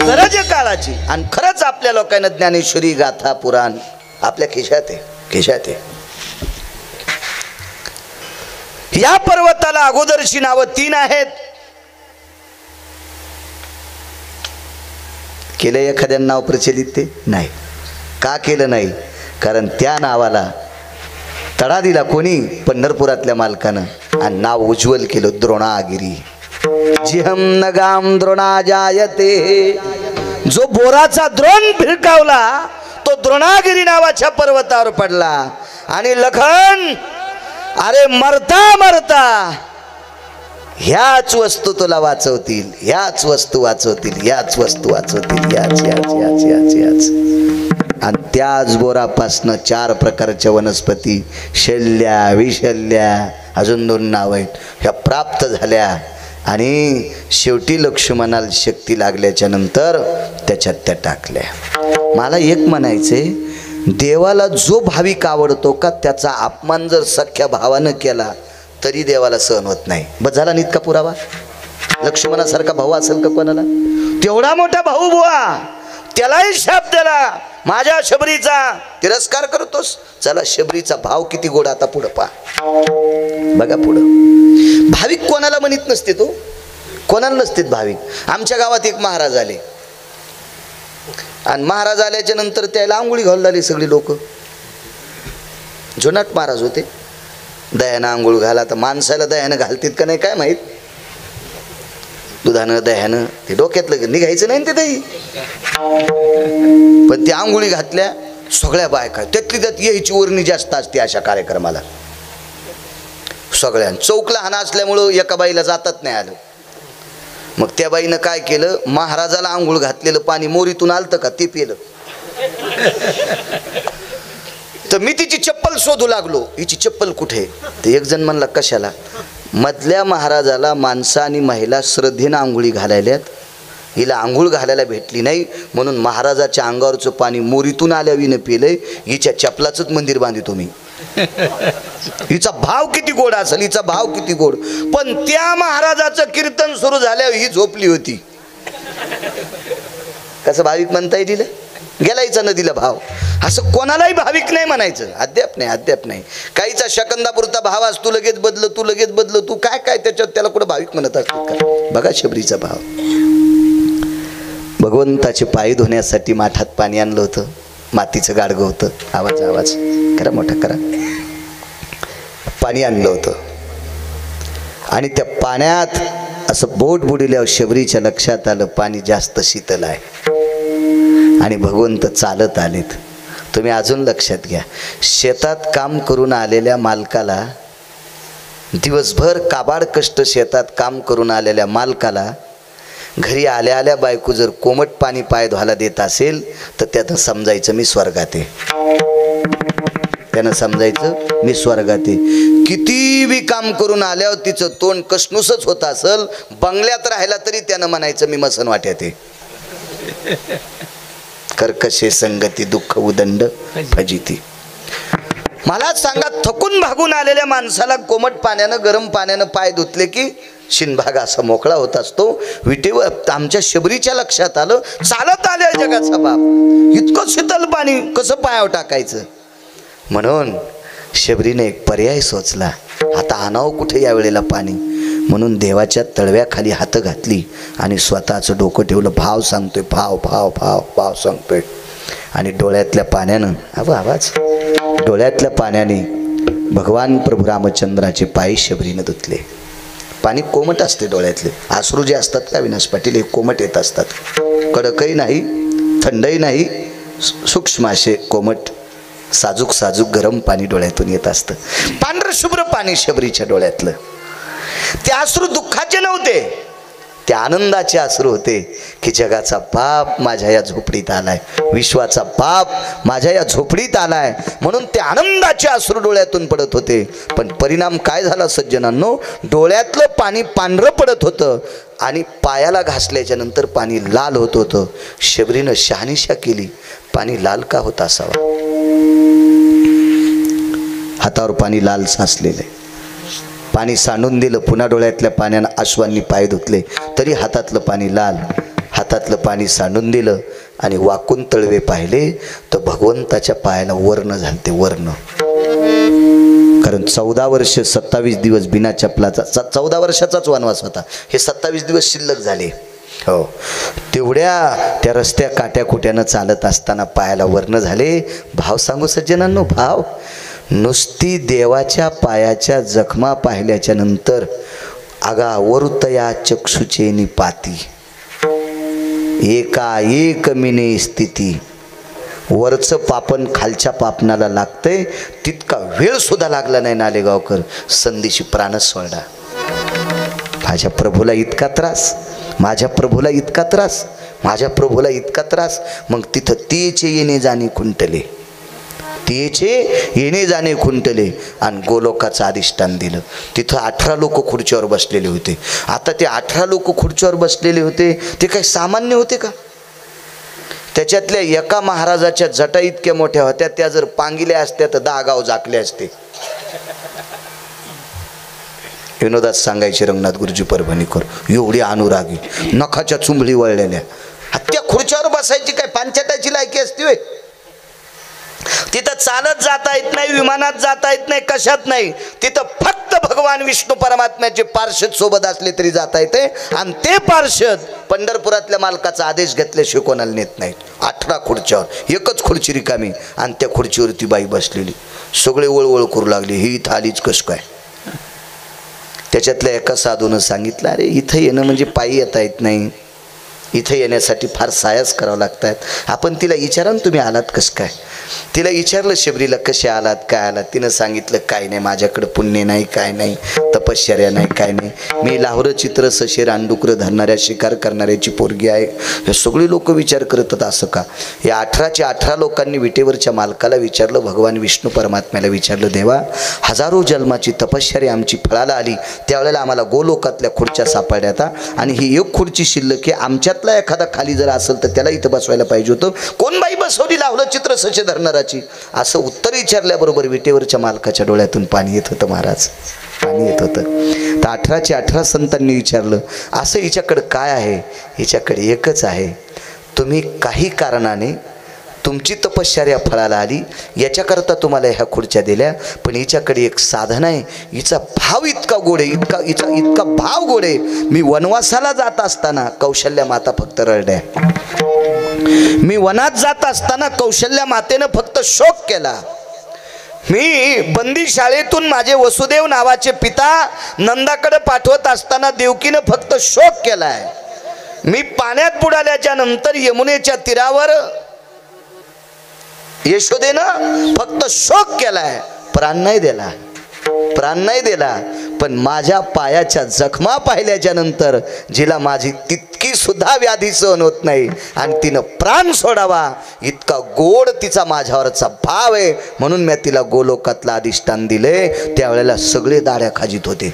S1: गरज काळाची. आणि खरंच आपल्या लोकांना ज्ञानेश्वरी गाथा पुराण आपल्या खिशात आहे, खिशात आहे. या पर्वताला अगोदरची नावं 3 आहेत. केलं एखाद्या नाव प्रचलित ते नाही. का केलं नाही? कारण त्या नावाला तडा दिला कोणी? पंढरपुरातल्या मालकानं. आणि नाव उज्ज्वल केलं द्रोणागिरी. जिहम नगाम द्रोणा जायते. जो बोराचा द्रोण भिरकावला तो द्रोणागिरी नावाच्या पर्वतावर पडला. आणि लखन, अरे मरता मरता ह्याच वस्तू तुला वाचवतील, ह्याच वस्तू वाचवतील, ह्याच वस्तू वाचवतील, याच याच याच याच याच. आणि त्याच बोरापासनं 4 प्रकारच्या वनस्पती, शल्ल्या विशल्ल्या अजून 2 नाव आहेत, ह्या प्राप्त झाल्या. आणि शेवटी लक्ष्मणाला शक्ती लागल्याच्या नंतर त्याच्यात त्या टाकल्या. मला एक म्हणायचे, देवाला जो भाविक आवडतो का त्याचा अपमान जर सख्या भावानं केला तरी देवाला सहन होत नाही. बस झाला नीत का पुरावा? लक्ष्मणासारखा भाऊ असेल का कोणाला? तेवढा मोठा भाऊ बुवा, त्यालाही शाप दिला, माझ्या शबरीचा तिरस्कार करतोस. चला, शबरीचा भाव किती गोड. आता पुढं पहा, बघा पुढं. भाविक कोणाला म्हणत नसते, तो कोणाला नसते भाविक. आमच्या गावात एक महाराज आले आणि महाराज आल्याच्या नंतर त्याला आंघोळी घालून लागली सगळी लोक. जुनाट महाराज होते. दह्यानं आंघोळ घाला. तर माणसाला दह्यानं घालतात का नाही काय माहीत. दुधानं दह्यानं ते डोक्यातलं निघायचं नाही ते दही. पण त्या आंघोळी घातल्या सगळ्या बायका, त्यातली त्यात यायची वर्णी जास्त असते अशा कार्यक्रमाला. सगळ्या चौकला हाना असल्यामुळं एका बाईला जातात नाही आलं. मग त्या बाईनं काय केलं, महाराजाला आंघोळ घातलेलं पाणी मोरीतून आलतं का ते पिलं. तर मी तिची चप्पल शोधू लागलो, हिची चप्पल कुठे? ते एक जण म्हणला कशाला? मधल्या महाराजाला माणसं आणि महिला श्रद्धेनं आंघोळी घालायल्यात, हिला आंघोळ घालायला भेटली नाही म्हणून महाराजाच्या अंगावरचं पाणी मोरीतून आल्याविनं पिलंय. हिच्या चपलाचंच मंदिर बांधितो मी. हिचा भाव किती गोड असेल, हिचा भाव किती गोड. पण त्या महाराजाचं कीर्तन सुरू झाल्यावर ही झोपली होती. कसं भाविक म्हणता येईल? गेलायचा नदीला भाव. असं कोणालाही भाविक नाही म्हणायचं. अद्याप नाही, अद्याप नाही. काहीचा शकंदापुरता भाव असतो, तू लगेच बदल, तू लगेच बदल, तू काय काय त्याच्यात त्याला कुठं भाविक म्हणत असतात का? बघा शबरीचा भाव. भगवंताचे पाय धुण्यासाठी माठात पाणी आणलं होतं, मातीचं गाडगं होतं. आवाज आवाज करा मोठा करा. पाणी आणलं होतं आणि त्या पाण्यात असं बोट बुडवल्यावर शबरीच्या लक्षात आलं पाणी जास्त शीतल आहे. आणि भगवंत चालत आलेत. तुम्ही अजून लक्षात घ्या, शेतात काम करून आलेल्या मालकाला, दिवसभर काबाड कष्ट शेतात काम करून आलेल्या मालकाला घरी आल्या आल्या बायको जर कोमट पाणी पाय धुवायला देत असेल तर त्यानं समजायचं मी स्वर्गात आहे. त्यानं समजायचं मी स्वर्गात आहे. किती बी काम करून आल्यावर तिचं तोंड कसनुसच होत असेल, बंगल्यात राहिला तरी त्यानं म्हणायचं मी मसन वाट्यात आहे. कर्कशे संगती दुःख उदंड फजिती. मला सांगा, थकून भागून आलेल्या माणसाला कोमट पाण्यानं गरम पाण्यानं पाय धुतले की शिनभाग असा मोकळा होत असतो. विटेवर आमच्या शबरीच्या लक्षात आलं, चालत आल्या जगाचा बाप, इतकं शीतल पाणी कसं पायावर टाकायचं. म्हणून शबरीने एक पर्याय सोचला, आता आणावं कुठे यावेळेला पाणी. म्हणून देवाच्या तळव्याखाली हात घातली आणि स्वतःचं डोकं ठेवलं. भाव सांगतोय, भाव भाव भाव भाव सांगतोय. आणि डोळ्यातल्या पाण्यानं, आवाज, डोळ्यातल्या पाण्याने भगवान प्रभू रामचंद्राचे पाय शबरीनं धुतले. पाणी कोमट असते डोळ्यातले. अश्रू जे असतात का विनाश पाटील, हे कोमट येत असतात. कडकही नाही, थंडही नाही, सूक्ष्म असे कोमट साजूक साजूक गरम पाणी डोळ्यातून येत असतं. पांढरं शुभ्र पाणी शबरीच्या डोळ्यातलं. ते अश्रू दुःखाचे नव्हते, ते आनंदाचे अश्रू होते की जगाचा पाप माझ्या या झोपडीत आलाय, विश्वाचा पाप माझ्या या झोपडीत आलाय, म्हणून ते आनंदाचे अश्रू डोळ्यातून पडत होते. पण परिणाम काय झाला सज्जनांनो, डोळ्यातलं पाणी पांढरं पडत होतं आणि पायाला घासल्याच्या नंतर पाणी लाल होत होतं. शबरीनं शहानिशा केली, पाणी लाल का होत असावा? हातावर पाणी लाल साचलेलं आहे. पाणी सांडून दिलं, पुन्हा डोळ्यातल्या पाण्यानं अश्वांनी पाय धुतले, तरी हातातलं पाणी लाल. हातातलं पाणी सांडून दिलं आणि वाकून तळवे पाहिले तर भगवंताच्या पायाला वर्ण झालते, वर्ण. कारण 14 वर्ष 27 दिवस बिना चपलाचा, 14 वर्षाचाच वनवास होता, हे 27 दिवस शिल्लक झाले. हो, तेवढ्या त्या रस्त्या काट्या कुट्यानं चालत असताना पायाला वर्ण झाले. भाव सांगू सज्जनांनो, भाव नुसती देवाच्या पायाच्या जखमा पाहिल्याच्या नंतर आगावरुतया चक्षुचे निपाती, एका एक मिने स्थिती. वरचं पापण खालच्या पापणाला लागतंय तितका वेळ सुद्धा लागला नाही नालेगावकर, संधीशी प्राणच सोडला. माझ्या प्रभूला इतका त्रास, माझ्या प्रभूला इतका त्रास, माझ्या प्रभूला इतका त्रास. मग तिथं तेचे येणे जाणे खुंटले, तेचे येणे जाणे खुंटले आणि गोलोकाचं अधिष्ठान दिलं. तिथं 18 लोक खुर्चीवर बसलेले होते. आता ते 18 लोक खुर्चीवर बसलेले होते, ते काही सामान्य होते का? त्याच्यातल्या एका महाराजाच्या जटा इतक्या मोठ्या होत्या, त्या जर पांगिल्या असत्या तर 10 गाव झाकले असते. विनोदात सांगायचे रंगनाथ गुरुजी परभणीकर, एवढी अनुरागी, नखाच्या चुंबळी वळलेल्या. त्या खुर्च्यावर बसायची काय पांचटाची लायकी असती होय? तिथं चालत जाता येत नाही, विमानात जाता येत नाही, कशात नाही. तिथं फक्त भगवान विष्णू परमात्म्याचे पार्षद सोबत असले तरी जाता येते. आणि ते पार्षद पंढरपुरातल्या मालकाचा आदेश घेतल्याशिवाय कोणाला नेत नाहीत. 18 खुर्च्यावर, एकच खुर्ची रिकामी आणि त्या खुर्चीवरती बाई बसलेली. सगळे वळवळ करू लागले, ही इथं आलीच कस काय? त्याच्यातल्या एका साधूनं सांगितलं, अरे इथं येणं म्हणजे पायी येता येत नाही, इथं येण्यासाठी फार सायास करावं लागतात. आपण तिला विचारा ना, तुम्ही आलात कसं काय? तिला विचारलं, शबरीला कसे आलात, काय आलात? तिनं सांगितलं, काय नाही, माझ्याकडं पुण्य नाही, काय नाही, तपश्चर्या नाही, काय नाही, मी लाहोर चित्र सशे रानडुकरं धरणाऱ्या शिकार करणाऱ्याची पोरगी आहे. हे सगळे लोक विचार करतात असं का? या 18 लोकांनी विटेवरच्या मालकाला विचारलं, भगवान विष्णू परमात्म्याला विचारलं, देवा हजारो जन्माची तपश्चर्या आमची फळाला आली, त्यावेळेला आम्हाला गोलोकातल्या खुर्च्या सापडल्या आणि ही एक खुर्ची शिल्लक आहे, आमच्यातला एखादा खाली जर असेल तर त्याला इथं बसवायला पाहिजे होतं, कोण बाई बसवली लाहोर चित्र सशे धरणाराची? असं उत्तर विचारल्याबरोबर विटेवरच्या मालकाच्या डोळ्यातून पाणी येत होतं महाराज, पाणी येत होतं. तर 18 संतांनी विचारलं, असं हिच्याकडं काय आहे? हिच्याकडे एकच आहे, तुम्ही काही कारणाने तुमची तपश्चर्या फळाला आली, याच्याकरता तुम्हाला ह्या खुर्च्या दिल्या, पण हिच्याकडे एक साधन आहे, हिचा भाव इतका गोड आहे, इतका भाव गोड आहे. मी वनवासाला जात असताना कौशल्या माता फक्त रडल्या, मी वनात जात असताना कौशल्या मातेनं फक्त शोक केला, मी बंदी शाळेतून माझे वसुदेव नावाचे पिता नंदाकडे पाठवत असताना देवकीनं फक्त शोक केलाय, मी पाण्यात बुडाल्याच्या नंतर यमुनेच्या तीरावर यशोदेनं फक्त शोक केलाय, प्राण नाही दिला, प्राण नाही दिला. पण माझ्या पायाच्या जखमा पाहिल्याच्या नंतर जिला माझी तितकी सुद्धा व्याधी सहन होत नाही आणि तिनं प्राण सोडावा इतका गोड तिचा माझ्यावरचा भाव आहे, म्हणून मी तिला गोलोकातला अधिष्ठान दिले. त्यावेळेला सगळे दाढ्या खाजीत होते,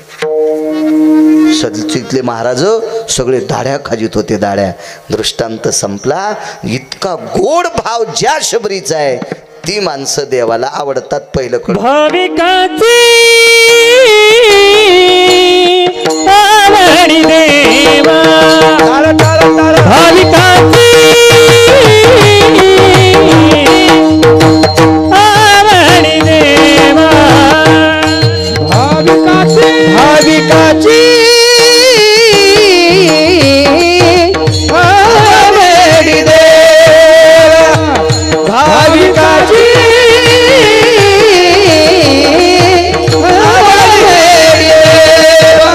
S1: सदतीतले महाराज सगळे दाढ्या खाजीत होते, दाढ्या. दृष्टांत संपला. इतका गोड भाव ज्या शबरीचा आहे ती माणसं देवाला आवडतात. पहिलं कळ
S2: भाविकाची आवडी देवा, भाविकाची आवडी देवा, भाविकाची आवडी देवा, भाविकाची आवडी देवा.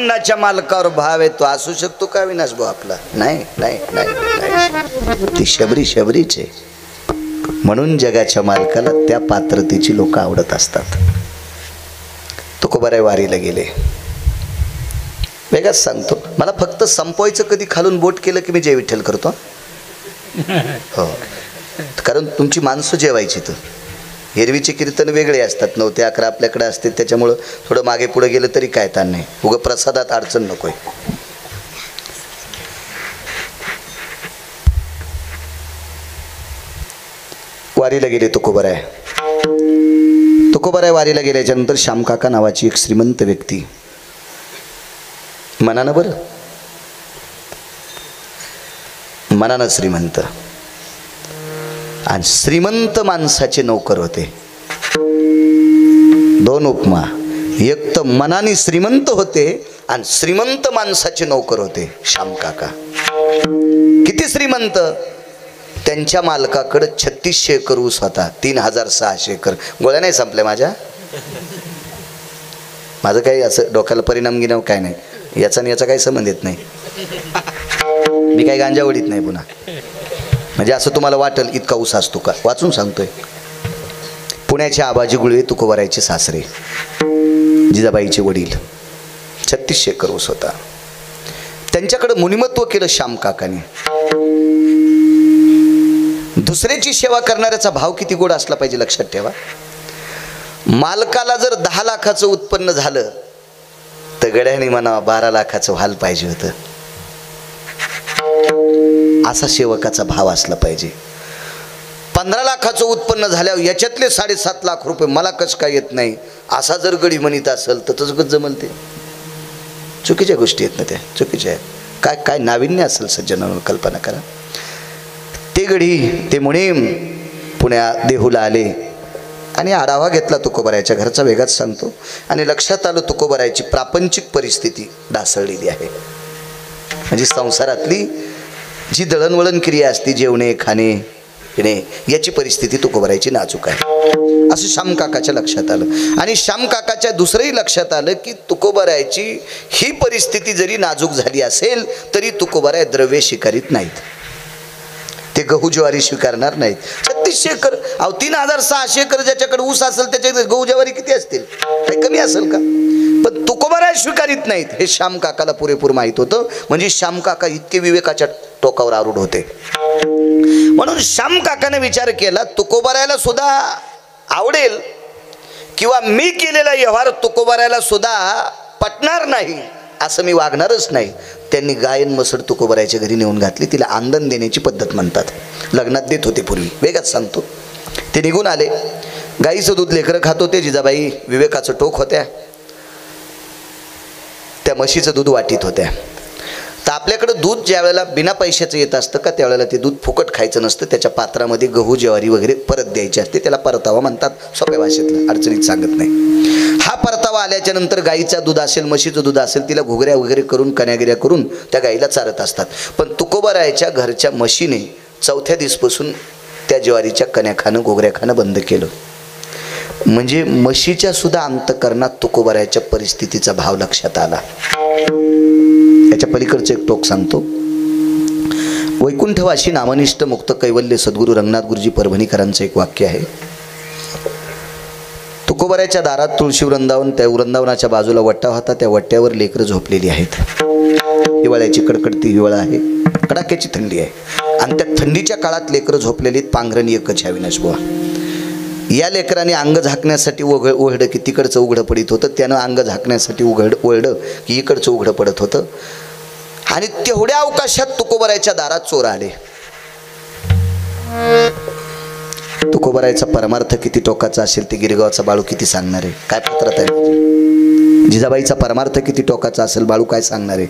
S1: अन्नाच्या मालकावर भाव आहे, तो असू शकतो का विनाश भाऊ आपला? नाही नाही नाही नाही, ती शबरी शबरीच आहे. म्हणून जगाच्या मालकाला त्या पात्रतेची लोक आवडत असतात. तुकोबाराय वारीला गेले. वेगळाच सांगतो, मला फक्त संपवायचं कधी खालून बोट केलं की मी जय विठ्ठल करतो. हो, कारण तुमची माणसं जेवायची. तर एरवीचे कीर्तन वेगळे असतात, 9 ते 11 आपल्याकडे असते, त्याच्यामुळं थोडं मागे पुढे गेलं तरी काय ताण नाही. उगं प्रसादात अडचण नकोय. वारीला गेले तुकोबाराय. तुकोबाराय वारीला गेल्याच्या नंतर श्यामकाका नावाची एक श्रीमंत व्यक्ती, मनानं बरं, मनानं श्रीमंत, आणि श्रीमंत माणसाचे नौकर होते. 2 उपमा, एक तर मनाने श्रीमंत होते आणि श्रीमंत माणसाचे नौकर होते श्यामकाका. किती श्रीमंत? त्यांच्या मालकाकडे 3600 एकर ऊस होता, 3600 एकर. गोळ्या नाही संपल्या माझ्या, माझं काही असं डोक्याला परिणाम घेणं काय नाही, याचा आणि याचा काही संबंध येत नाही. मी काही गांजा ओढीत नाही पुन्हा. म्हणजे असं तुम्हाला वाटेल इतका ऊस असतो का? वाचून सांगतोय. पुण्याचे आबाजी गुळवे तुकोबारायचे सासरे, जिजाबाईचे वडील, 3600 एकर ऊस होता. त्यांच्याकडे मुनिमत्व केलं श्यामकाकाने. दुसऱ्याची सेवा करणाऱ्याचा भाव किती गोड असला पाहिजे लक्षात ठेवा. मालकाला जर 10 लाखाचं उत्पन्न झालं तर गड्याने म्हणा 12 लाखाचं व्हायला पाहिजे होतं. असा सेवकाचा भाव असला पाहिजे. 15 लाखाचं उत्पन्न झाल्यावर याच्यातले 7.5 लाख रुपये मला कसं काय येत नाही, असा जर गडी म्हणत असेल तर तसंच जमल. ते चुकीच्या गोष्टी आहेत ना, त्या चुकीच्या आहेत. काय काय नाविन्य असेल सज्जनांवर कल्पना करा. ते गडी ते मुनीम पुण्या देहूला आले आणि आढावा घेतला तुकोबारायच्या घरचा. वेगाच सांगतो. आणि लक्षात आलं तुकोबारायची प्रापंचिक परिस्थिती ढासळलेली आहे. म्हणजे संसारातली जी दळणवळण क्रिया असते, जेवणे खाणे पिणे, याची परिस्थिती तुकोबारायची नाजूक आहे असं श्यामकाकाच्या लक्षात आलं. आणि श्यामकाकाच्या दुसरंही लक्षात आलं की तुकोबारायची ही परिस्थिती जरी नाजूक झाली असेल तरी तुकोबाराय द्रव्य स्वीकारित नाहीत. ते गहू ज्वारी स्वीकारणार नाहीत. 3600 एकर, अहो 3600 एकर ज्याच्याकडे ऊस असेल त्याच्याकडे गहू ज्वारी किती असतील? काही कमी असेल का? पण तुकोबाराय स्वीकारित नाहीत हे श्यामकाकाला पुरेपूर माहीत होतं. म्हणजे श्यामकाका इतके विवेकाच्या टोकावर आरूढ होते. म्हणून श्यामकाकाने विचार केला तुकोबारायला सुद्धा आवडेल किंवा मी केलेला व्यवहार तुकोबारायला सुद्धा पटणार नाही, असं मी वागणारच नाही. त्यांनी गायन मसड तुकोबारायच्या घरी नेऊन घातली. तिला आंदण देण्याची पद्धत म्हणतात. लग्नात देत होते पूर्वी. वेगात सांगतो. ते निघून आले. गाईचं दूध लेकरं खात होते. जिजाबाई विवेकाचं टोक होत्या. त्या म्हशीचं दूध वाटीत होत्या. तर आपल्याकडं दूध ज्या वेळेला बिना पैशाचं येत असतं का त्यावेळेला ते दूध फुकट खायचं नसतं. त्याच्या पात्रामध्ये गहू ज्वारी वगैरे परत द्यायची असते. त्याला परतावा म्हणतात सोप्या भाषेतलं, अडचणीत सांगत नाही. हा परतावा आल्याच्या नंतर गाईचं दूध असेल, म्हशीचं दूध असेल, तिला घुगऱ्या वगैरे करून कण्यागिऱ्या करून त्या गाईला चारत असतात. पण तुकोबारायच्या घरच्या म्हशीने 4थ्या दिवसापासून त्या ज्वारीच्या कण्या खाणं घुगऱ्या खाणं बंद केलं. म्हणजे म्हशीच्या सुद्धा अंतकरणात तुकोबारायच्या परिस्थितीचा भाव लक्षात आला. याच्या पलीकडचं एक टोक सांगतो. वैकुंठवासी नामनिष्ठ मुक्त कैवल्य सद्गुरू रंगनाथ गुरुजी परभणीकरांचं एक वाक्य आहे. तुकोबारायच्या दारात तुळशी वृंदावन, त्या वृंदावनाच्या बाजूला वट्टा होता. त्या वट्ट्यावर लेकरं झोपलेली आहेत. हिवाळ्याची कडकडती हिवाळा आहे, कडाक्याची थंडी आहे. आणि त्या थंडीच्या काळात लेकरं झोपलेली पांघरण एकच आहे विनाश बुवा. या लेकराने अंग झाकण्यासाठी ओढलं की तिकडचं उघडं पडत होतं. त्यानं अंग झाकण्यासाठी ओढलं की इकडचं उघडं पडत होतं. आणि तेवढ्या अवकाशात तुकोबारायच्या दारात चोर आले. तुकोबारायचा परमार्थ किती टोकाचा असेल ते गिरगावचा बाळू किती सांगणार आहे? काय पात्रता आहे? जिजाबाईचा परमार्थ किती टोकाचा असेल बाळू काय सांगणार आहे?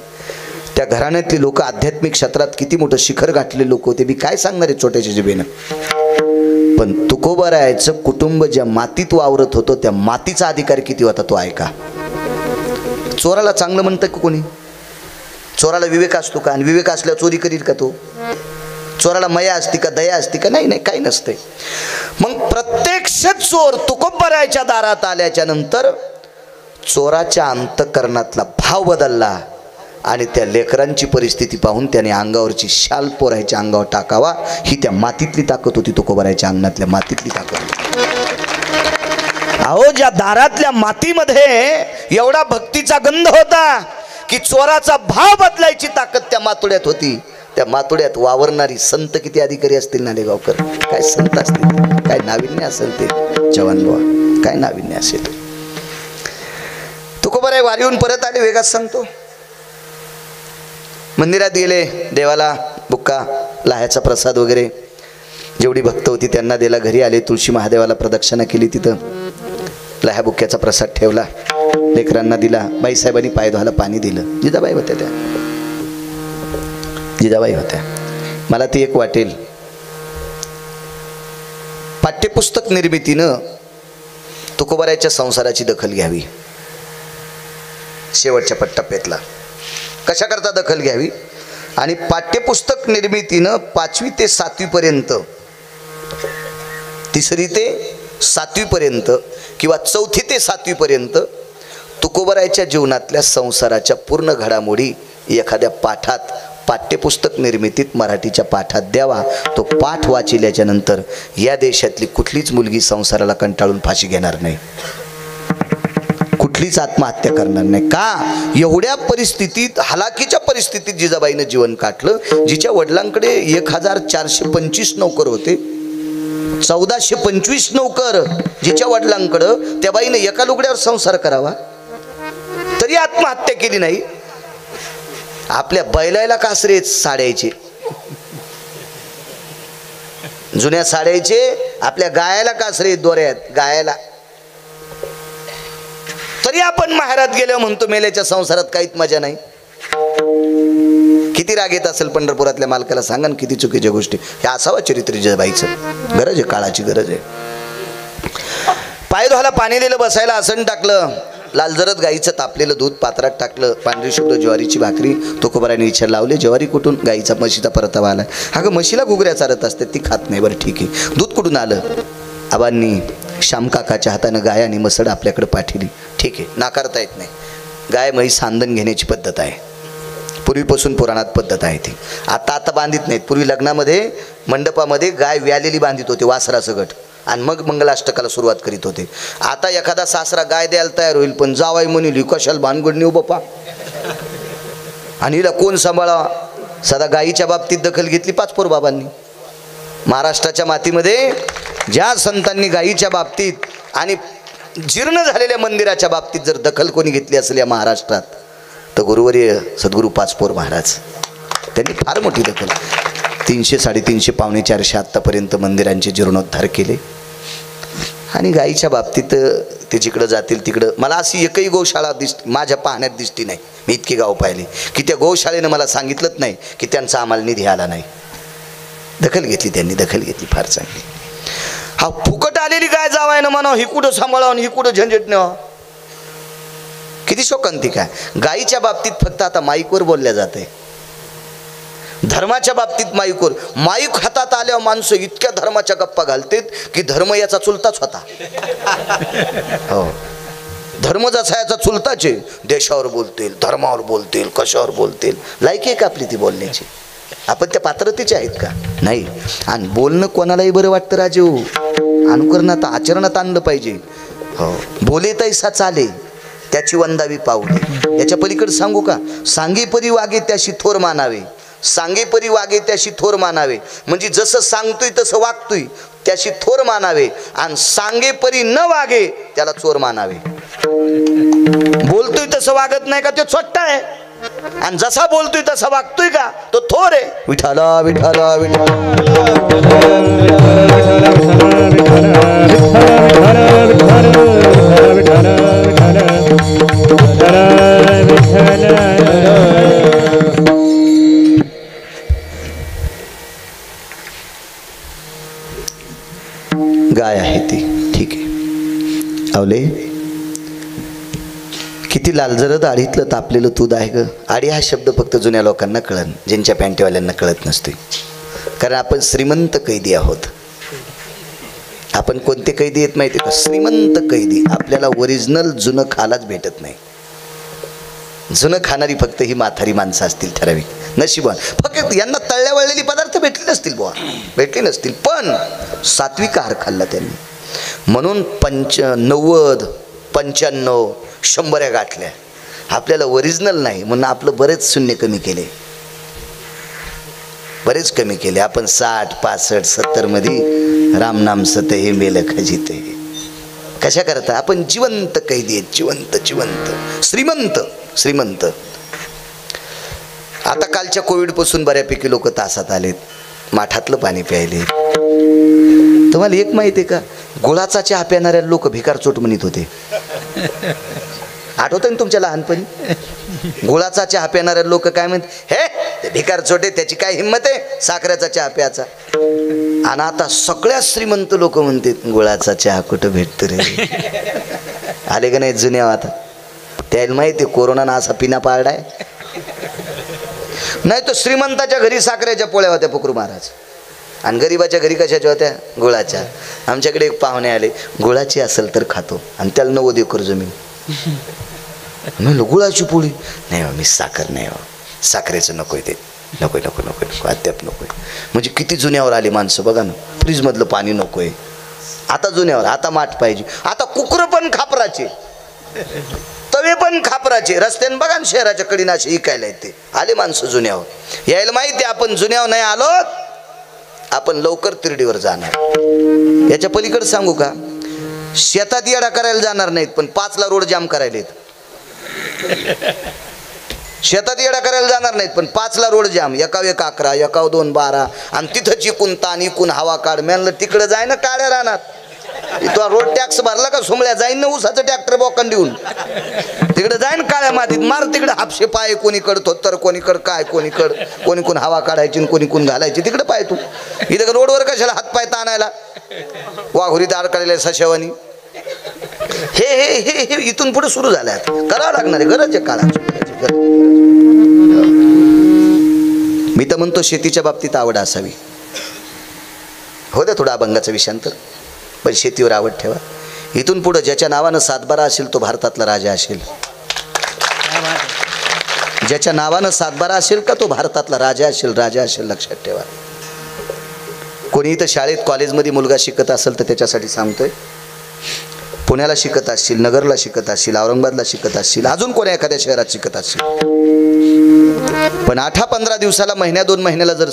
S1: त्या घराण्यातली लोक आध्यात्मिक क्षेत्रात किती मोठं शिखर गाठले लोक होते, मी काय सांगणार आहे छोट्याच्या जिभेनं. पण तुकोबारायचं कुटुंब ज्या मातीत वावरत होतं त्या मातीचा अधिकार किती होता तो ऐका. चोराला चांगलं म्हणतं का कोणी? चोराला विवेक असतो का? आणि विवेक असल्यावर चोरी करील का तो? चोराला मया असती का, दया असती का? नाही नाही, काही नसते. मग प्रत्यक्ष चोर तुकोबारायच्या दारात आल्याच्या नंतर चोराच्या अंतःकरणातला भाव बदलला आणि त्या लेकरांची परिस्थिती पाहून त्याने अंगावरची शाल पोरायच्या अंगावर टाकावा, ही त्या मातीतली ताकद होती, तुकोबारायच्या अंगणातल्या मातीतली ताकद होती. अहो, ज्या दारातल्या मातीमध्ये एवढा भक्तीचा गंध होता की चोराचा भाव बदलायची ताकद त्या मातोड्यात होती. त्या मातोड्यात वावरणारी संत किती अधिकारी असतील नालेगावकर, काय संत असतील, काय नाविन्य असेल ते जवान बुवा, काय नाविन्य असेल. तुकोबाराय वारीहून परत आले, वेगात सांगतो. मंदिरात गेले, देवाला बुक्का लाह्याचा प्रसाद वगैरे जेवढी भक्त होती त्यांना दिला. घरी आले, तुळशी महादेवाला प्रदक्षिणा केली, तिथं लाह्या बुक्क्याचा प्रसाद ठेवला, लेकरांना दिला. बाईसाहेबांनी पाय धुवायला पाणी दिलं. जिजाबाई होत्या त्या, जिजाबाई होत्या. मला ती एक वाटेल, पाठ्यपुस्तक निर्मितीनं तुकोबारायच्या संसाराची दखल घ्यावी. शेवटच्या टप्प्यातला कशा करता दखल घ्यावी, आणि पाठ्यपुस्तक निर्मितीनं 5वी ते 7वी पर्यंत, 3री ते 7वी पर्यंत किंवा 4थी ते 7वी पर्यंत तुकोबारायच्या जीवनातल्या संसाराच्या पूर्ण घडामोडी एखाद्या पाठात, पाठ्यपुस्तक निर्मितीत मराठीच्या पाठात द्यावा. तो पाठ वाचिल्याच्या नंतर या देशातली कुठलीच मुलगी संसाराला कंटाळून फाशी घेणार नाही, कुठलीच आत्महत्या करणार नाही. का? एवढ्या परिस्थितीत, हलाखीच्या परिस्थितीत जिजाबाईनं जीवन काढलं. जिच्या वडिलांकडे 1425 नौकर होते, 1425 नौकर जिच्या वडिलांकडं, त्या बाईनं एका लुगड्यावर संसार करावा तरी आत्महत्या केली नाही. आपल्या बैलाला कासरे साड्याचे, जुन्या साड्याचे, आपल्या गायाला कासरे दोऱ्यात, गायाला. तरी आपण माहेरात गेलो म्हणतो मेल्याच्या संसारात काहीच मजा नाही. किती राग येत असेल पंढरपुरातल्या मालकाला, सांगा ना किती चुकीच्या गोष्टी. हे असावं चरित्र जिजाबाईचं. गरज आहे, काळाची गरज आहे. पाय धुवायला पाणी दिलं, बसायला आसन टाकलं, लालजरद गाईचं तापलेलं दूध पात्रात टाकलं, पांढरी शुभ्र ज्वारीची भाकरी. तुकोबारायने विचार लावले, ज्वारी कुठून? गाईचा, म्हशीचा परतावा आला. अगं म्हशीला घुगऱ्या चारत असते, ती खात नाही. बरं ठीक आहे, दूध कुठून आलं? आबांनी श्यामकाकाच्या हातानं गाय आणि मसड आपल्याकडे पाठवली. ठीक आहे, नाकारता येत नाही. गाय म्हैस सांदण घेण्याची पद्धत आहे, पूर्वीपासून पुराणात पद्धत आहे ती. आता बांधित नाहीत. पूर्वी लग्नामध्ये मंडपामध्ये गाय व्यालेली बांधित होते, वासराचं गट, आणि मग मंगलाष्टकाला सुरुवात करीत होते. आता एखादा सासरा गाय द्यायला तयार होईल, पण जावाई म्हणली कशाला भानगड नेऊ बापा, आणि हिला कोण सांभाळा. सदा गायीच्या बाबतीत दखल घेतली पाचपोर बाबांनी. महाराष्ट्राच्या मातीमध्ये ज्या संतांनी गायीच्या बाबतीत आणि जीर्ण झालेल्या मंदिराच्या बाबतीत जर दखल कोणी घेतली असेल या महाराष्ट्रात, तर गुरुवर्य सद्गुरू पाचपोर महाराज. त्यांनी फार मोठी दखल, 300, 350, पावणे 400 आत्तापर्यंत मंदिरांचे जीर्णोद्धार केले. आणि गायीच्या बाबतीत ते जिकडं जातील तिकडं, मला अशी एकही गोशाळा माझ्या पाहण्यात दिसती नाही. मी इतकी गाव पाहिले की त्या गोशाळेनं मला सांगितलंच नाही की त्यांचा आम्हाला निधी आला नाही. दखल घेतली त्यांनी, दखल घेतली फार चांगली. हा फुकट आलेली गाय जावाय ना म्हणावं, ही कुठं सांभाळावं, ही कुठं झंझट न्यावं, किती शोकांतिक आहे. गायीच्या बाबतीत फक्त आता माईकवर बोलल्या जाते, धर्माच्या बाबतीत माईकवर. माईक हातात आल्यावर माणसं इतक्या धर्माच्या गप्पा घालतात की धर्म याचा चुलताच होता. हो, धर्म जसा याचा चुलताच आहे. देशावर बोलतील, धर्मावर बोलतील, कशावर बोलतील. लायकी आहे का आपली ती बोलण्याची? आपण त्या पात्रतेचे आहेत का? नाही. आणि बोलणं कोणालाही बरं वाटतं राजेऊ, अनुकरणात आचरणात आणलं पाहिजे. हो, बोले तैसा चाले त्याची वंदावी पाऊले. याच्या पलीकडे सांगू का? सांगे परी वागे त्याशी थोर मानावे, सांगे परी वागे त्याशी थोर मानावे. म्हणजे जसं सांगतोय तसं वागतोय त्याशी थोर मानावे, आणि सांगे परी न वागे त्याला चोर मानावे. बोलतोय तसं वागत नाही का तो छोटा आहे, आणि जसा बोलतोय तसा वागतोय का तो थोर आहे. विठाला विठाला गाय आहे ती, ठीक आहे. अवले किती लालजरद आडीतलं तापलेलं दूध आहे ग. आडी हा शब्द फक्त जुन्या लोकांना कळन, ज्यांच्या पॅन्टीवाल्यांना कळत नसते. कारण आपण श्रीमंत कैदी आहोत. आपण कोणते कैदी आहेत माहिती का? श्रीमंत कैदी. आपल्याला ओरिजिनल जुनं खालाच भेटत नाही. जुनं खाणारी फक्त ही म्हातारी माणसं असतील ठराविक, नशिबान. फक्त यांना तळल्या वळलेली पदार्थ भेटले नसतील बुवा, भेटले नसतील, पण सात्विक आहार खाल्ला त्यांनी. म्हणून 90, 95, 100 गाठल्या. आपल्याला ओरिजिनल नाही म्हणून आपलं बरेच शून्य कमी केले, बरेच कमी केले. आपण 60, 65, 70 मध्ये रामनाम सत हे मेल खजिते. कशा करता? आपण जिवंत कैदी आहेत, जिवंत जिवंत, श्रीमंत श्रीमंत. आता कालच्या कोविडपासून बऱ्यापैकी लोक तासात आलेत, माठातलं पाणी प्यायले. तुम्हाला एक माहिती आहे का? गुळाचा चहा प्यानाऱ्या लोक भिकार चोट म्हणत होते. आठवतं ना तुमच्या लहानपणी? गुळाचा चहा प्यानाऱ्या लोक काय म्हणत? हे ते भिकार चोटे, त्याची काय हिंमत आहे साखरेचा चहा प्याचा. आणि आता सगळ्यात श्रीमंत लोक म्हणतात गुळाचा चहा कुठं भेटतो रे. आले का नाही जुन्या? आता त्याला माहिती कोरोनानं असा पिना पाळलाय. नाही तर श्रीमंताच्या घरी साखरेच्या पोळ्या होत्या फुकरू महाराज, आणि गरीबाच्या घरी कशाच्या होत्या? गुळाच्या. आमच्याकडे एक पाहुणे आले, गुळाची असेल तर खातो, आणि त्याला 90 एकर जमीन. म्हणलं गुळाची पोळी नाही हो, मी साखर नाही हो, साखरेचं नकोय ते, नको नको नको नको, अद्याप नकोय. म्हणजे किती जुन्यावर आली माणसं बघा ना. फ्रीजमधलं पाणी नकोय आता जुन्यावर. आता माठ पाहिजे. आता कुकर पण खापराचे, तवे पण खापराचे. रस्त्याने बघा ना शहराच्या कडीनं असे इकायला येते. आले माणसं जुन्यावर. यायला माहिती आपण जुन्यावर नाही आलो, आपण लवकर तिरडीवर जाणार. याच्या पलीकडे सांगू का? शेतात येडा करायला जाणार नाहीत, पण 5ला रोड जाम करायला येत. शेतात येडा करायला जाणार नाहीत, पण 5ला रोड जाम. एकाव 1 11, एकाव 2 12, आणि तिथं चिकून ताण इकून हवा काढ. म्हणलं तिकडं जाय ना काळ्या रानात. तो रोड टॅक्स भरला का सोमळ्या जाईन ना ऊसाचं ट्रॅक्टर बोकन देऊन. तिकडे जाईन काळ्या मातीत, मार तिकडे हापशे पाय. कोणीकड तर कोणीकड काय, कोणीकड कोणीकून हवा काढायची, कोणीकून घालायची. तिकडे पाय तू. इथं रोडवर कशाला हातपाय ताणायला? वाघुरीत अडकलेल्या सशावानी. हे हे हे हे इथून पुढे सुरू झालं. करावं लागणार आहे, गरज आहे काळाची. मी तर म्हणतो शेतीच्या बाबतीत आवड असावी. हो द्या थोडा अभंगाचा विषयांतर, पण शेतीवर आवड ठेवा. इथून पुढे ज्याच्या नावानं 7/12 असेल तो भारतातला राजा असेल. ज्याच्या नावानं 7/12 असेल का तो भारतातला राजा असेल, राजा असेल. लक्षात ठेवा. कोणी इथं शाळेत कॉलेजमध्ये मुलगा शिकत असेल तर त्याच्यासाठी सांगतोय. पुण्याला शिकत असतील, नगरला शिकत असतील, औरंगाबादला शिकत असतील, अजून कोण्या एखाद्या शहरात शिकत असतील, पण 8-15 दिवसाला, महिन्या 2 महिन्याला जर